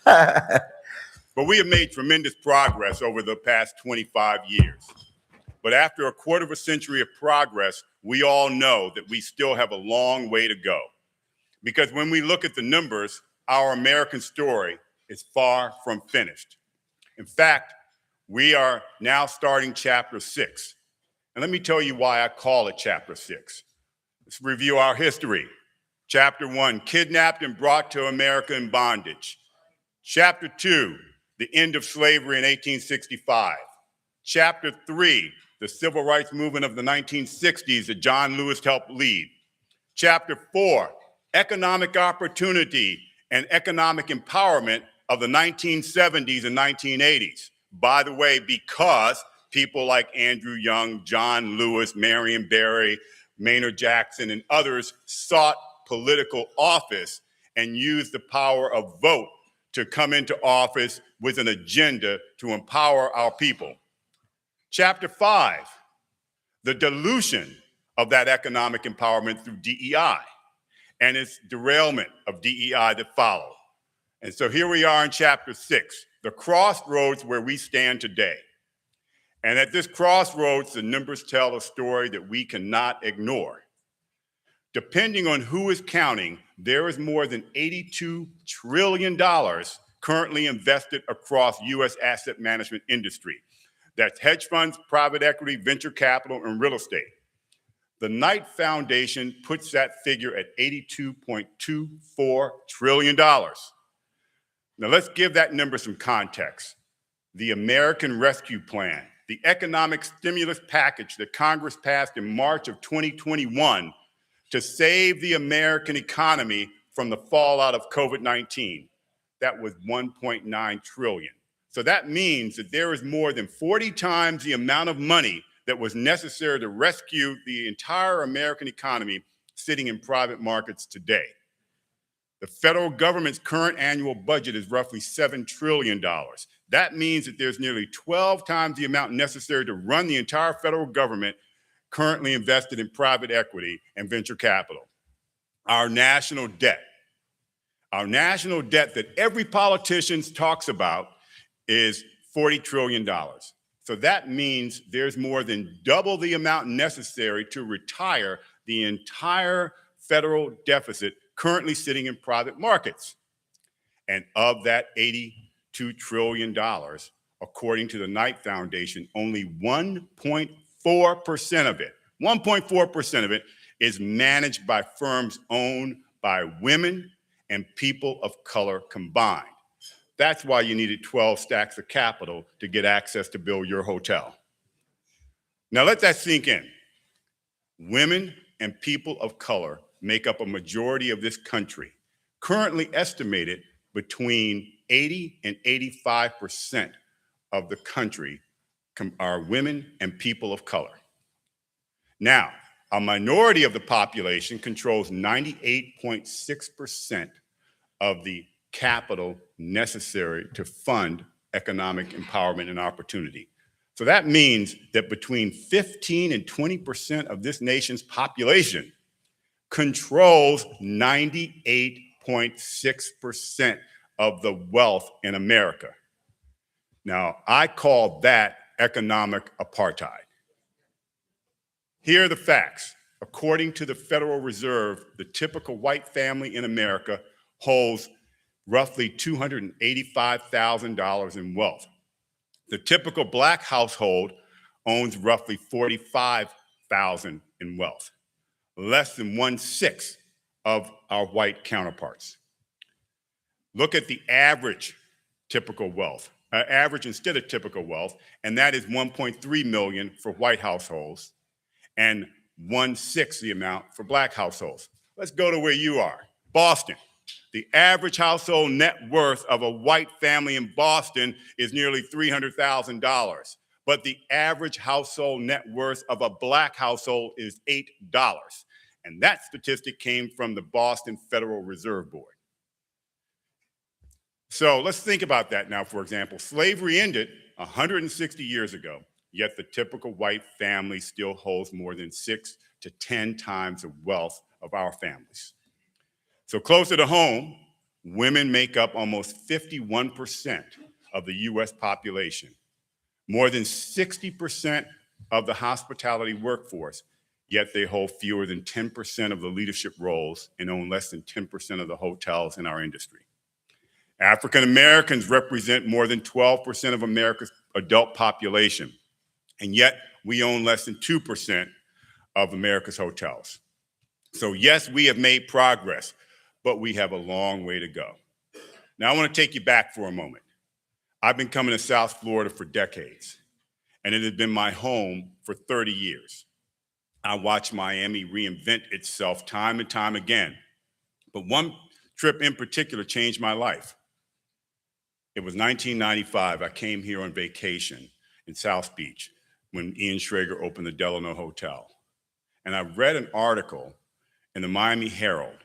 But we have made tremendous progress over the past 25 years. But after a quarter of a century of progress, we all know that we still have a long way to go. Because when we look at the numbers, our American story is far from finished. In fact, we are now starting chapter 6. And let me tell you why I call it Chapter 6. Let's review our history. Chapter 1, kidnapped and brought to America in bondage. Chapter 2, the end of slavery in 1865. Chapter 3, the civil rights movement of the 1960s that John Lewis helped lead. Chapter 4, economic opportunity and economic empowerment of the 1970s and 1980s. By the way, because people like Andrew Young, John Lewis, Marion Barry, Maynard Jackson, and others sought political office and used the power of vote to come into office with an agenda to empower our people. Chapter 5, the dilution of that economic empowerment through DEI and its derailment of DEI that followed. And so here we are in Chapter 6, the crossroads where we stand today. And at this crossroads, the numbers tell a story that we cannot ignore. Depending on who is counting, there is more than $82 trillion currently invested across U.S. asset management industry. That's hedge funds, private equity, venture capital, and real estate. The Knight Foundation puts that figure at $82.24 trillion. Now let's give that number some context. The American Rescue Plan, the economic stimulus package that Congress passed in March of 2021 to save the American economy from the fallout of COVID-19, that was $1.9 trillion. So that means that there is more than 40 times the amount of money that was necessary to rescue the entire American economy sitting in private markets today. The federal government's current annual budget is roughly $7 trillion. That means that there's nearly 12 times the amount necessary to run the entire federal government currently invested in private equity and venture capital. Our national debt that every politician talks about is $40 trillion. So that means there's more than double the amount necessary to retire the entire federal deficit currently sitting in private markets. And of that $82 trillion, according to the Knight Foundation, only 1.4% of it, 1.4% of it is managed by firms owned by women and people of color combined. That's why you needed 12 stacks of capital to get access to build your hotel. Now let that sink in. Women and people of color make up a majority of this country, currently estimated between 80 and 85% of the country are women and people of color. Now, a minority of the population controls 98.6% of the capital necessary to fund economic empowerment and opportunity. So that means that between 15 and 20% of this nation's population controls 98.6% of the wealth in America. Now, I call that economic apartheid. Here are the facts. According to the Federal Reserve, the typical white family in America holds roughly $285,000 in wealth. The typical black household owns roughly $45,000 in wealth, less than 1/6 of our white counterparts. Look at the average typical wealth, average instead of typical wealth, and that is 1.3 million for white households and 1/6 the amount for black households. Let's go to where you are, Boston. The average household net worth of a white family in Boston is nearly $300,000, but the average household net worth of a black household is $8. And that statistic came from the Boston Federal Reserve Board. So let's think about that now, for example. Slavery ended 160 years ago, yet the typical white family still holds more than 6 to 10 times the wealth of our families. So closer to home, women make up almost 51% of the US population, more than 60% of the hospitality workforce, yet they hold fewer than 10% of the leadership roles and own less than 10% of the hotels in our industry. African Americans represent more than 12% of America's adult population, And yet we own less than 2% of America's hotels. So yes, we have made progress, but we have a long way to go. Now I want to take you back for a moment. I've been coming to South Florida for decades, and it has been my home for 30 years. I watched Miami reinvent itself time and time again, but one trip in particular changed my life. It was 1995. I came here on vacation in South Beach when Ian Schrager opened the Delano Hotel. And I read an article in the Miami Herald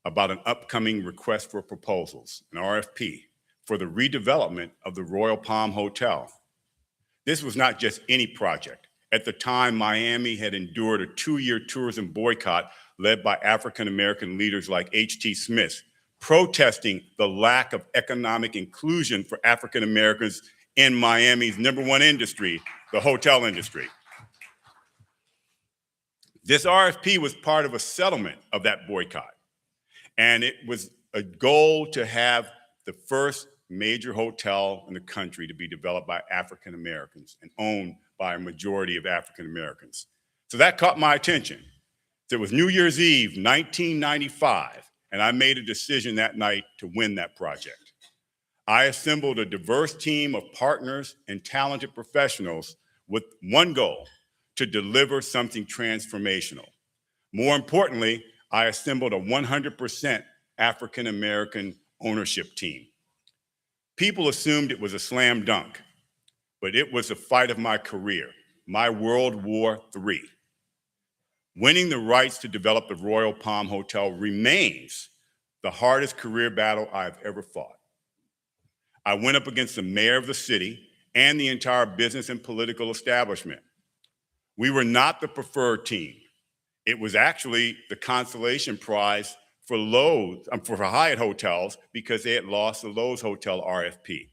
about an upcoming request for proposals, an RFP, for the redevelopment of the Royal Palm Hotel. This was not just any project. At the time, Miami had endured a 2-year tourism boycott led by African-American leaders like H.T. Smith, protesting the lack of economic inclusion for African-Americans in Miami's #1 industry, the hotel industry. This RFP was part of a settlement of that boycott. And it was a goal to have the first major hotel in the country to be developed by African Americans and owned by a majority of African Americans. So that caught my attention. It was New Year's Eve, 1995, and I made a decision that night to win that project. I assembled a diverse team of partners and talented professionals with one goal: to deliver something transformational. More importantly, I assembled a 100% African American ownership team. People assumed it was a slam dunk, but it was the fight of my career, my World War III. Winning the rights to develop the Royal Palm Hotel remains the hardest career battle I've ever fought. I went up against the mayor of the city and the entire business and political establishment. We were not the preferred team. It was actually the consolation prize for Hyatt hotels because they had lost the Lowe's Hotel RFP.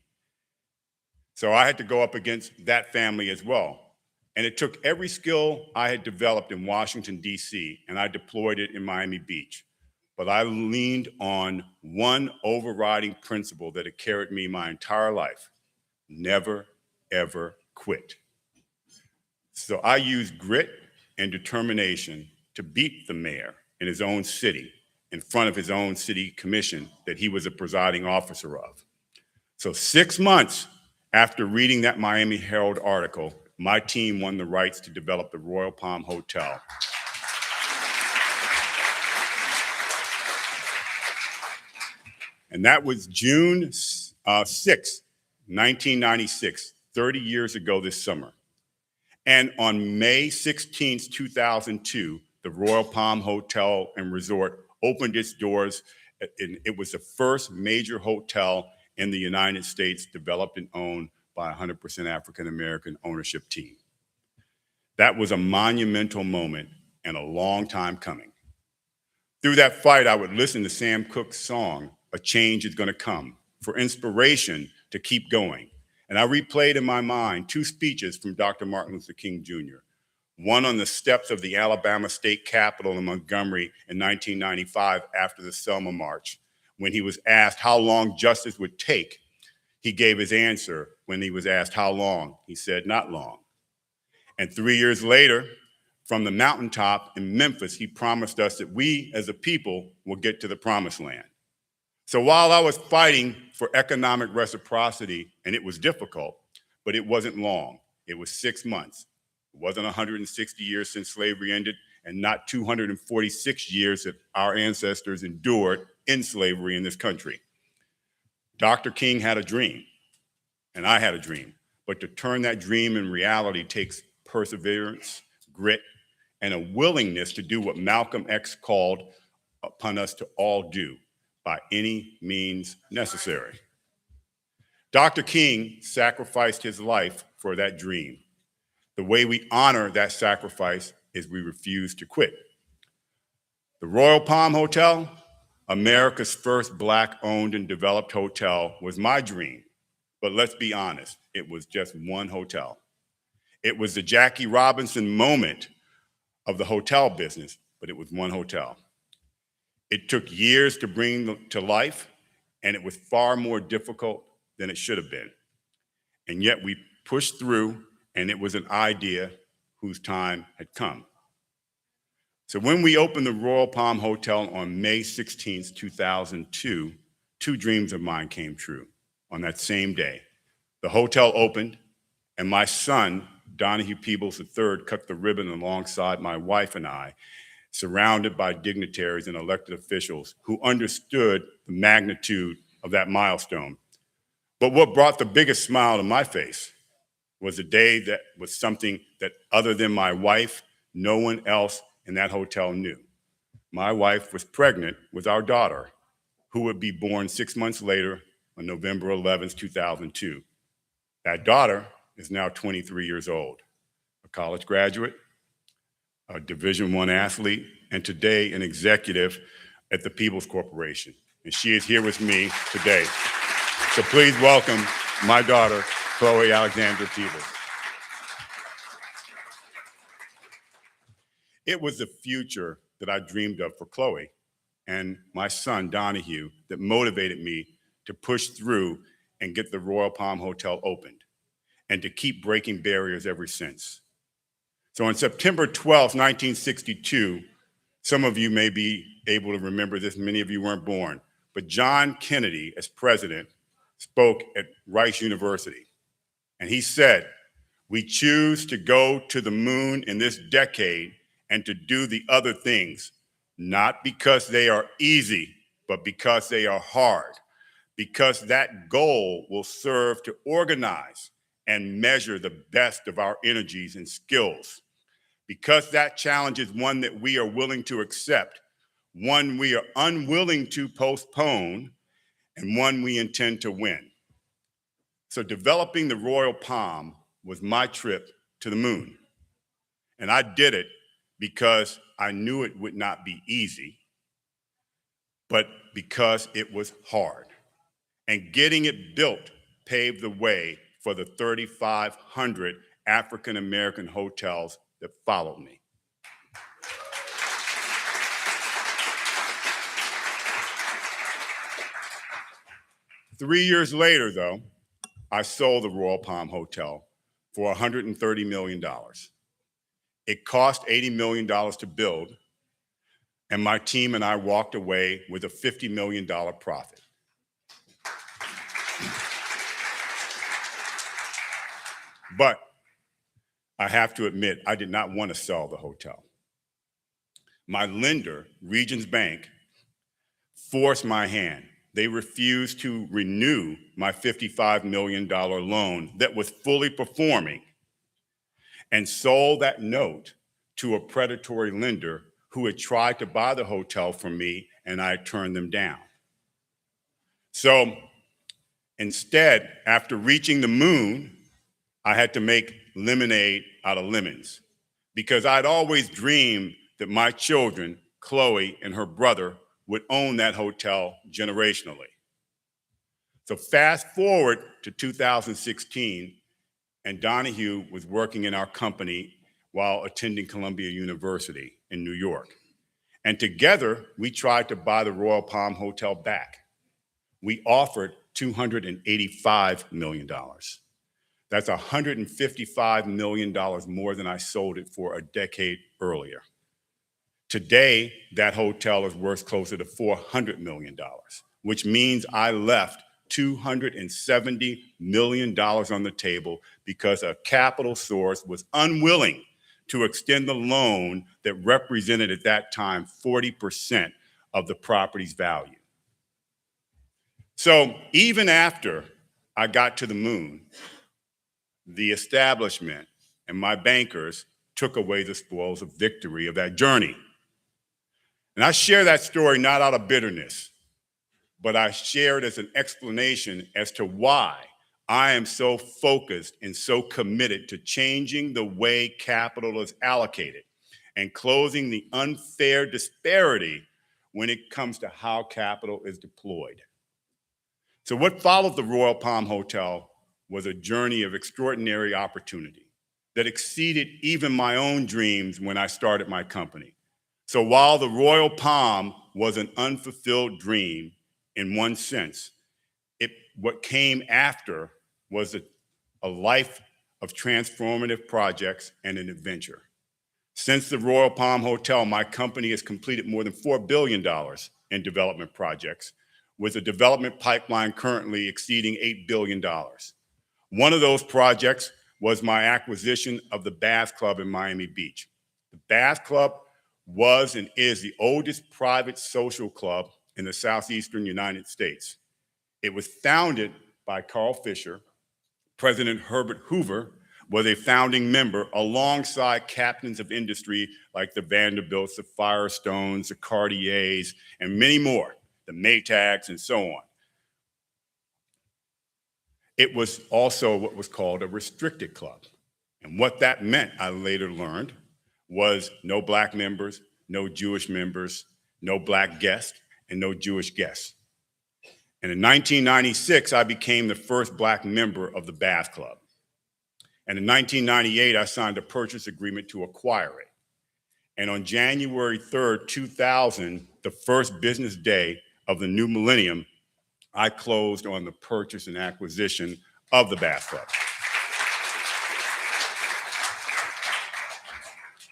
So I had to go up against that family as well. And it took every skill I had developed in Washington, D.C., and I deployed it in Miami Beach. But I leaned on one overriding principle that had carried me my entire life: never, ever quit. So I used grit and determination to beat the mayor in his own city, in front of his own city commission that he was a presiding officer of. So 6 months after reading that Miami Herald article, my team won the rights to develop the Royal Palm Hotel. And that was June 6, 1996, 30 years ago this summer. And on May 16, 2002, the Royal Palm Hotel and Resort opened its doors. It was the first major hotel in the United States developed and owned by a 100% African-American ownership team. That was a monumental moment and a long time coming. Through that fight, I would listen to Sam Cooke's song, "A Change Is Gonna Come," for inspiration to keep going. And I replayed in my mind 2 speeches from Dr. Martin Luther King Jr., one on the steps of the Alabama State Capitol in Montgomery in 1995 after the Selma March. When he was asked how long justice would take, he gave his answer. When he was asked how long, he said, "Not long." And 3 years later, from the mountaintop in Memphis, he promised us that we as a people will get to the promised land. So while I was fighting for economic reciprocity, and it was difficult, but it wasn't long. It was 6 months. It wasn't 160 years since slavery ended, and not 246 years that our ancestors endured in slavery in this country. Dr. King had a dream, and I had a dream, but to turn that dream in reality takes perseverance, grit, and a willingness to do what Malcolm X called upon us to all do, by any means necessary. Dr. King sacrificed his life for that dream. The way we honor that sacrifice is we refuse to quit. The Royal Palm Hotel, America's first Black-owned and developed hotel, was my dream. But let's be honest, it was just one hotel. It was the Jackie Robinson moment of the hotel business, but it was one hotel. It took years to bring to life, and it was far more difficult than it should have been. And yet we pushed through, and it was an idea whose time had come. So when we opened the Royal Palm Hotel on May 16th, 2002, two dreams of mine came true on that same day. The hotel opened, and my son, Donahue Peebles III, cut the ribbon alongside my wife and I, surrounded by dignitaries and elected officials who understood the magnitude of that milestone. But what brought the biggest smile to my face was a day that was something that other than my wife, no one else in that hotel knew. My wife was pregnant with our daughter, who would be born 6 months later on November 11th, 2002. That daughter is now 23 years old, a college graduate, a Division I athlete, and today an executive at the Peebles Corporation. And she is here with me today. So please welcome my daughter, Chloe Alexandra Peebles. It was the future that I dreamed of for Chloe and my son, Donahue, that motivated me to push through and get the Royal Palm Hotel opened and to keep breaking barriers ever since. So on September 12th, 1962, some of you may be able to remember this, many of you weren't born, but John Kennedy, as president, spoke at Rice University. And he said, "We choose to go to the moon in this decade and to do the other things, not because they are easy, but because they are hard, because that goal will serve to organize and measure the best of our energies and skills, because that challenge is one that we are willing to accept, one we are unwilling to postpone, and one we intend to win." So developing the Royal Palm was my trip to the moon. And I did it because I knew it would not be easy, but because it was hard. And getting it built paved the way for the 3,500 African-American hotels that followed me. Three years later, though, I sold the Royal Palm Hotel for $130 million. It cost $80 million to build, and my team and I walked away with a $50 million profit. But I have to admit, I did not want to sell the hotel. My lender, Regions Bank, forced my hand. They refused to renew my $55 million loan that was fully performing and sold that note to a predatory lender who had tried to buy the hotel from me, and I turned them down. So instead, after reaching the moon, I had to make lemonade out of lemons because I'd always dreamed that my children, Chloe and her brother, would own that hotel generationally. So fast forward to 2016, and Donahue was working in our company while attending Columbia University in New York. And together, we tried to buy the Royal Palm Hotel back. We offered $285 million. That's $155 million more than I sold it for a decade earlier. Today, that hotel is worth closer to $400 million, which means I left $270 million on the table because a capital source was unwilling to extend the loan that represented at that time 40% of the property's value. So even after I got to the moon, the establishment and my bankers took away the spoils of victory of that journey. And I share that story not out of bitterness, but I share it as an explanation as to why I am so focused and so committed to changing the way capital is allocated and closing the unfair disparity when it comes to how capital is deployed. So what followed the Royal Palm Hotel was a journey of extraordinary opportunity that exceeded even my own dreams when I started my company. So while the Royal Palm was an unfulfilled dream in one sense, what came after was a life of transformative projects and an adventure. Since the Royal Palm Hotel, my company has completed more than $4 billion in development projects, with a development pipeline currently exceeding $8 billion. One of those projects was my acquisition of the Bath Club in Miami Beach. The Bath Club was and is the oldest private social club in the southeastern United States. It was founded by Carl Fisher. President Herbert Hoover was a founding member alongside captains of industry like the Vanderbilts, the Firestones, the Cartiers, and many more, the Maytags, and so on. It was also what was called a restricted club. And what that meant, I later learned, was no Black members, no Jewish members, no Black guests, and no Jewish guests. And in 1996, I became the first Black member of the Bath Club. And in 1998, I signed a purchase agreement to acquire it. And on January 3rd, 2000, the first business day of the new millennium, I closed on the purchase and acquisition of the Bath Club.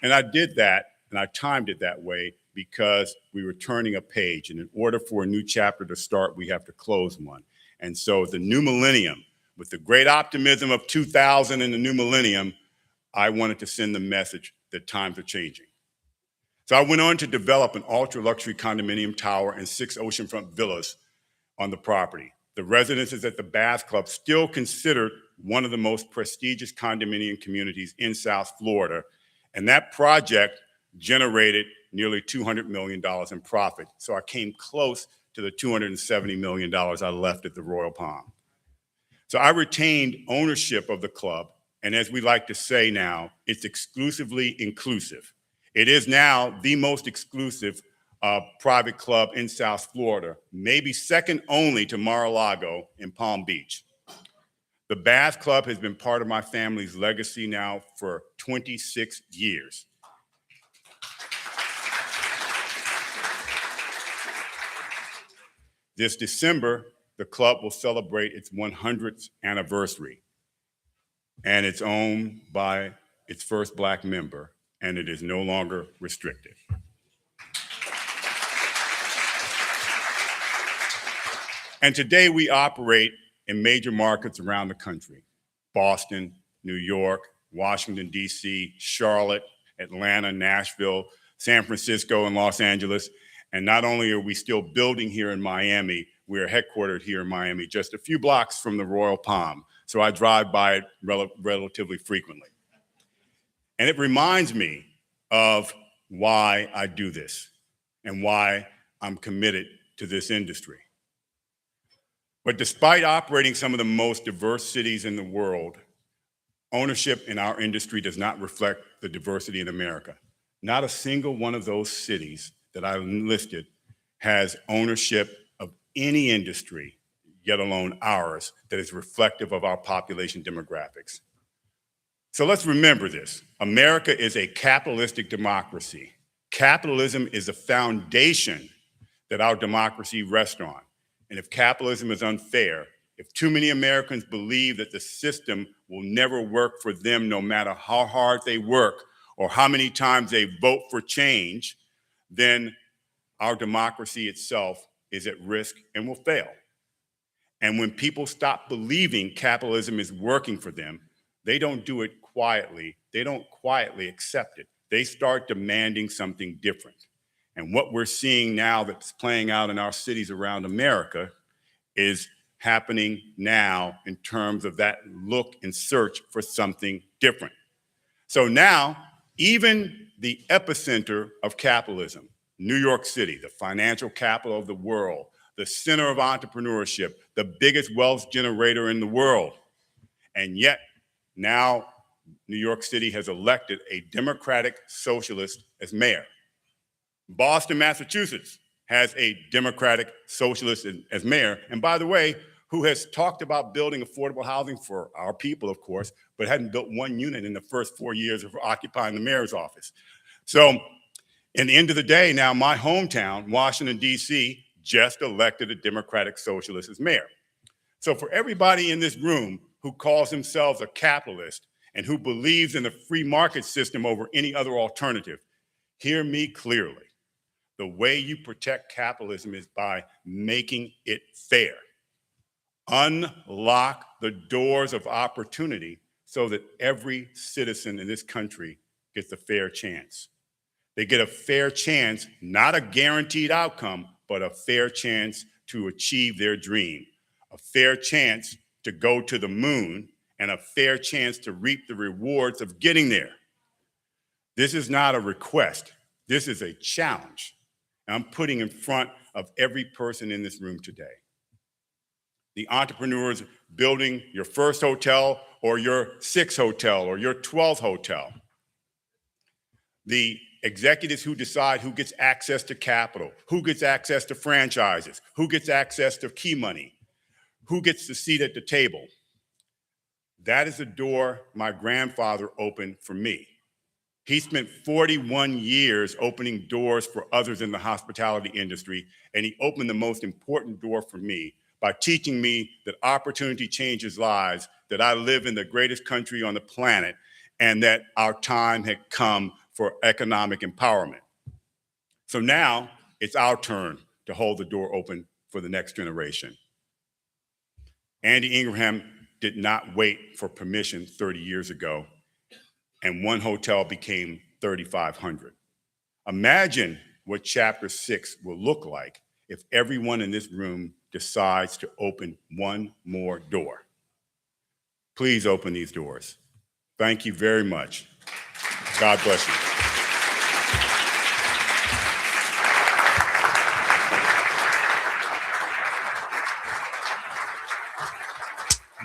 And I did that, and I timed it that way because we were turning a page. And in order for a new chapter to start, we have to close one. And so the new millennium, with the great optimism of 2000 and the new millennium, I wanted to send the message that times are changing. So I went on to develop an ultra-luxury condominium tower and 6 oceanfront villas on the property. The residences at the Bath Club, still considered one of the most prestigious condominium communities in South Florida. And that project generated nearly $200 million in profit. So I came close to the $270 million I left at the Royal Palm. So I retained ownership of the club. And as we like to say now, it's exclusively inclusive. It is now the most exclusive private club in South Florida, maybe second only to Mar-a-Lago in Palm Beach. The Bath Club has been part of my family's legacy now for 26 years. This December, the club will celebrate its 100th anniversary, and it's owned by its first Black member, and it is no longer restricted. And today we operate in major markets around the country: Boston, New York, Washington, D.C., Charlotte, Atlanta, Nashville, San Francisco, and Los Angeles. And not only are we still building here in Miami, we are headquartered here in Miami, just a few blocks from the Royal Palm. So I drive by it relatively frequently. And it reminds me of why I do this and why I'm committed to this industry. But despite operating some of the most diverse cities in the world, ownership in our industry does not reflect the diversity in America. Not a single one of those cities that I listed has ownership of any industry, yet alone ours, that is reflective of our population demographics. So let's remember this. America is a capitalistic democracy. Capitalism is the foundation that our democracy rests on. And if capitalism is unfair, if too many Americans believe that the system will never work for them no matter how hard they work or how many times they vote for change, then our democracy itself is at risk and will fail. And when people stop believing capitalism is working for them, they don't do it quietly. They don't quietly accept it. They start demanding something different. And what we're seeing now that's playing out in our cities around America is happening now in terms of that look and search for something different. So now, even the epicenter of capitalism, New York City, the financial capital of the world, the center of entrepreneurship, the biggest wealth generator in the world. And yet now New York City has elected a Democratic socialist as mayor. Boston, Massachusetts has a Democratic socialist as mayor. And by the way, who has talked about building affordable housing for our people, of course, but hadn't built one unit in the first 4 years of occupying the mayor's office. So in the end of the day, now my hometown, Washington, D.C., just elected a Democratic socialist as mayor. So for everybody in this room who calls themselves a capitalist and who believes in the free market system over any other alternative, hear me clearly. The way you protect capitalism is by making it fair. Unlock the doors of opportunity so that every citizen in this country gets a fair chance. They get a fair chance, not a guaranteed outcome, but a fair chance to achieve their dream, a fair chance to go to the moon, and a fair chance to reap the rewards of getting there. This is not a request. This is a challenge. And I'm putting in front of every person in this room today. The entrepreneurs building your first hotel or your 6th hotel or your 12th hotel. The executives who decide who gets access to capital, who gets access to franchises, who gets access to key money, who gets the seat at the table. That is the door my grandfather opened for me. He spent 41 years opening doors for others in the hospitality industry, and he opened the most important door for me by teaching me that opportunity changes lives, that I live in the greatest country on the planet, and that our time had come for economic empowerment. So now it's our turn to hold the door open for the next generation. Andy Ingraham did not wait for permission 30 years ago, and one hotel became 3,500. Imagine what Chapter 6 will look like if everyone in this room decides to open one more door. Please open these doors. Thank you very much. God bless you.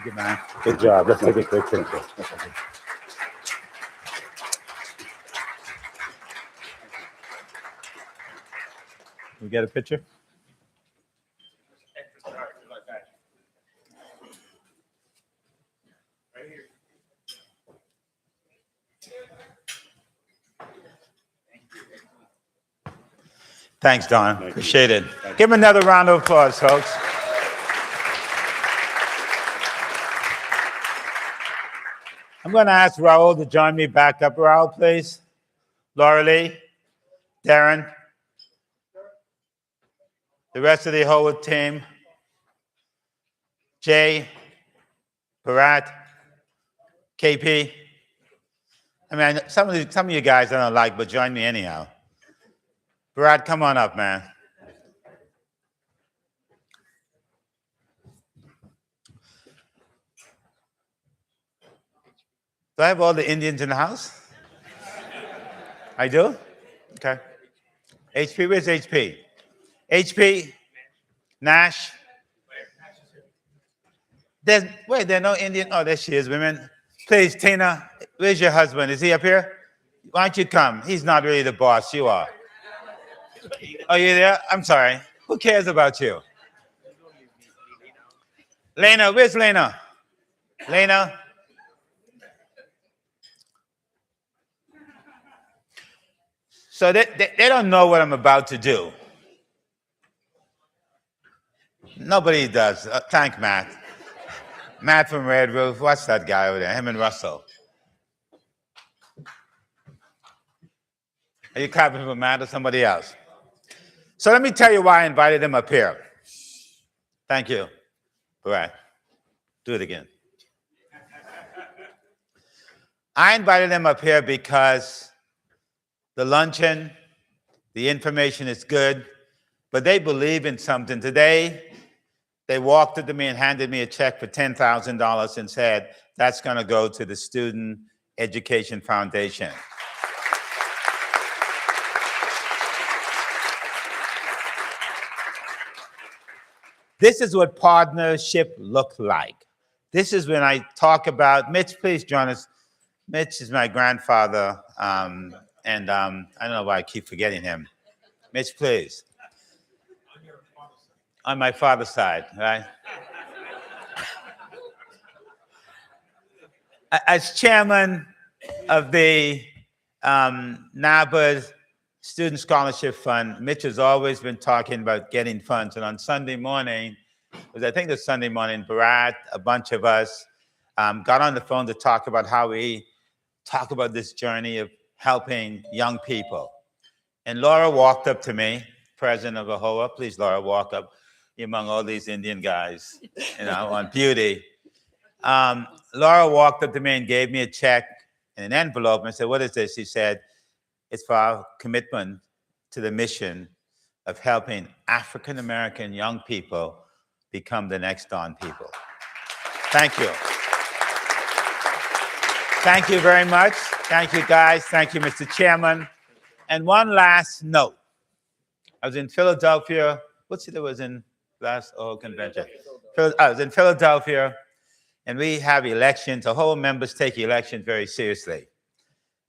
Good man. Good job. Let's take a quick picture. We get a picture? Thanks, Don. Appreciate it. Give him another round of applause, folks. I'm going to ask Raul to join me back up. Raul, please. Laura Lee, Darren, the rest of the AAHOA team, Jay, Bharat, KP. I mean, some of you guys I don't like, but join me anyhow. Bharat, come on up, man. Do I have all the Indians in the house? I do? Okay. HP, where's HP? HP, Nash. There are no Indian. Oh, there she is, women. Please, Tina, where's your husband? Is he up here? Why don't you come? He's not really the boss, you are. Oh, you there? I'm sorry. Who cares about you? Lena, where's Lena? Lena? So they don't know what I'm about to do. Nobody does. Thank Matt. Matt from Red Roof. What's that guy over there? Him and Russell. Are you clapping for Matt or somebody else? So let me tell you why I invited him up here. Thank you. All right. Do it again. I invited him up here because the luncheon, the information is good, but they believe in something. Today, they walked up to me and handed me a check for $10,000 and said, that's going to go to the Student Education Foundation. This is what partnership look like. This is when I talk about, Mitch, please join us. Mitch is my grandfather, and I don't know why I keep forgetting him. Mitch, please. On my father's side, right? As chairman of the NABHOOD Student Scholarship Fund, Mitch has always been talking about getting funds. And on Sunday morning, I think it was Sunday morning, Bharat, a bunch of us, got on the phone to talk about how we talk about this journey of helping young people. And Laura walked up to me, president of AAHOA. Please, Laura, walk up among all these Indian guys, on beauty. Laura walked up to me and gave me a check and an envelope, and I said, "What is this?" She said, "It's for our commitment to the mission of helping African-American young people become the next Don people." Thank you. Thank you very much. Thank you, guys. Thank you, Mr. Chairman. And one last note. I was in Philadelphia. What city was in last convention? I was in Philadelphia, and we have elections. AAHOA members take elections very seriously.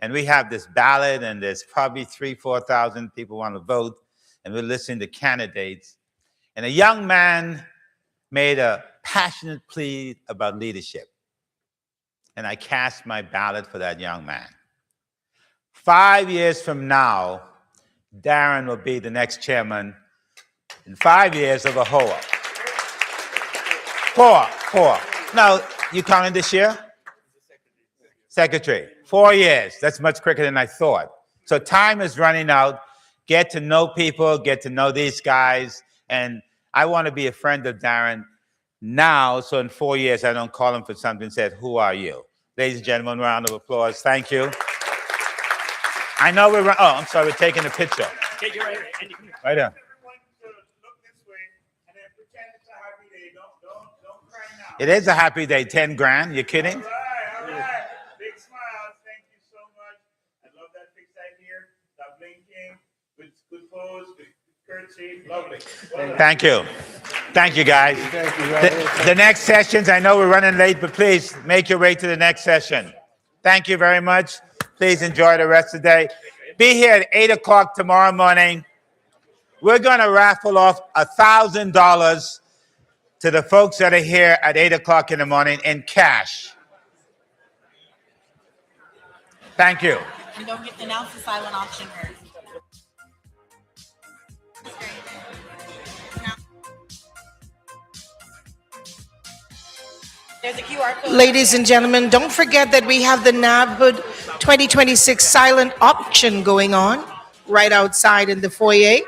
And we have this ballot, and there's probably 3,000 to 4,000 people want to vote, and we're listening to candidates. And a young man made a passionate plea about leadership. And I cast my ballot for that young man. 5 years from now, Darren will be the next chairman in 5 years of AAHOA. Four. No, you counting this year? Secretary. 4 years. That's much quicker than I thought. So time is running out. Get to know people, get to know these guys. And I want to be a friend of Darren now, so in 4 years, I don't call him for something and say, "Who are you?" Ladies and gentlemen, round of applause. Thank you. I know we're, I'm sorry, we're taking a picture. Right there. It is a happy day, 10 grand, you kidding? All right. Big smiles. Thank you so much. I love that fix right here. That blinking. Good pose, good courtesy. Lovely. Well, Thank you. Thank you, guys. The next sessions, I know we're running late, but please make your way to the next session. Thank you very much. Please enjoy the rest of the day. Be here at 8 o'clock tomorrow morning. We're going to raffle off $1,000 to the folks that are here at 8 o'clock in the morning in cash. Thank you. And don't get to announce the silent auction first. There's a QR code. Ladies and gentlemen, don't forget that we have the NABHOOD 2026 silent auction going on right outside in the foyer.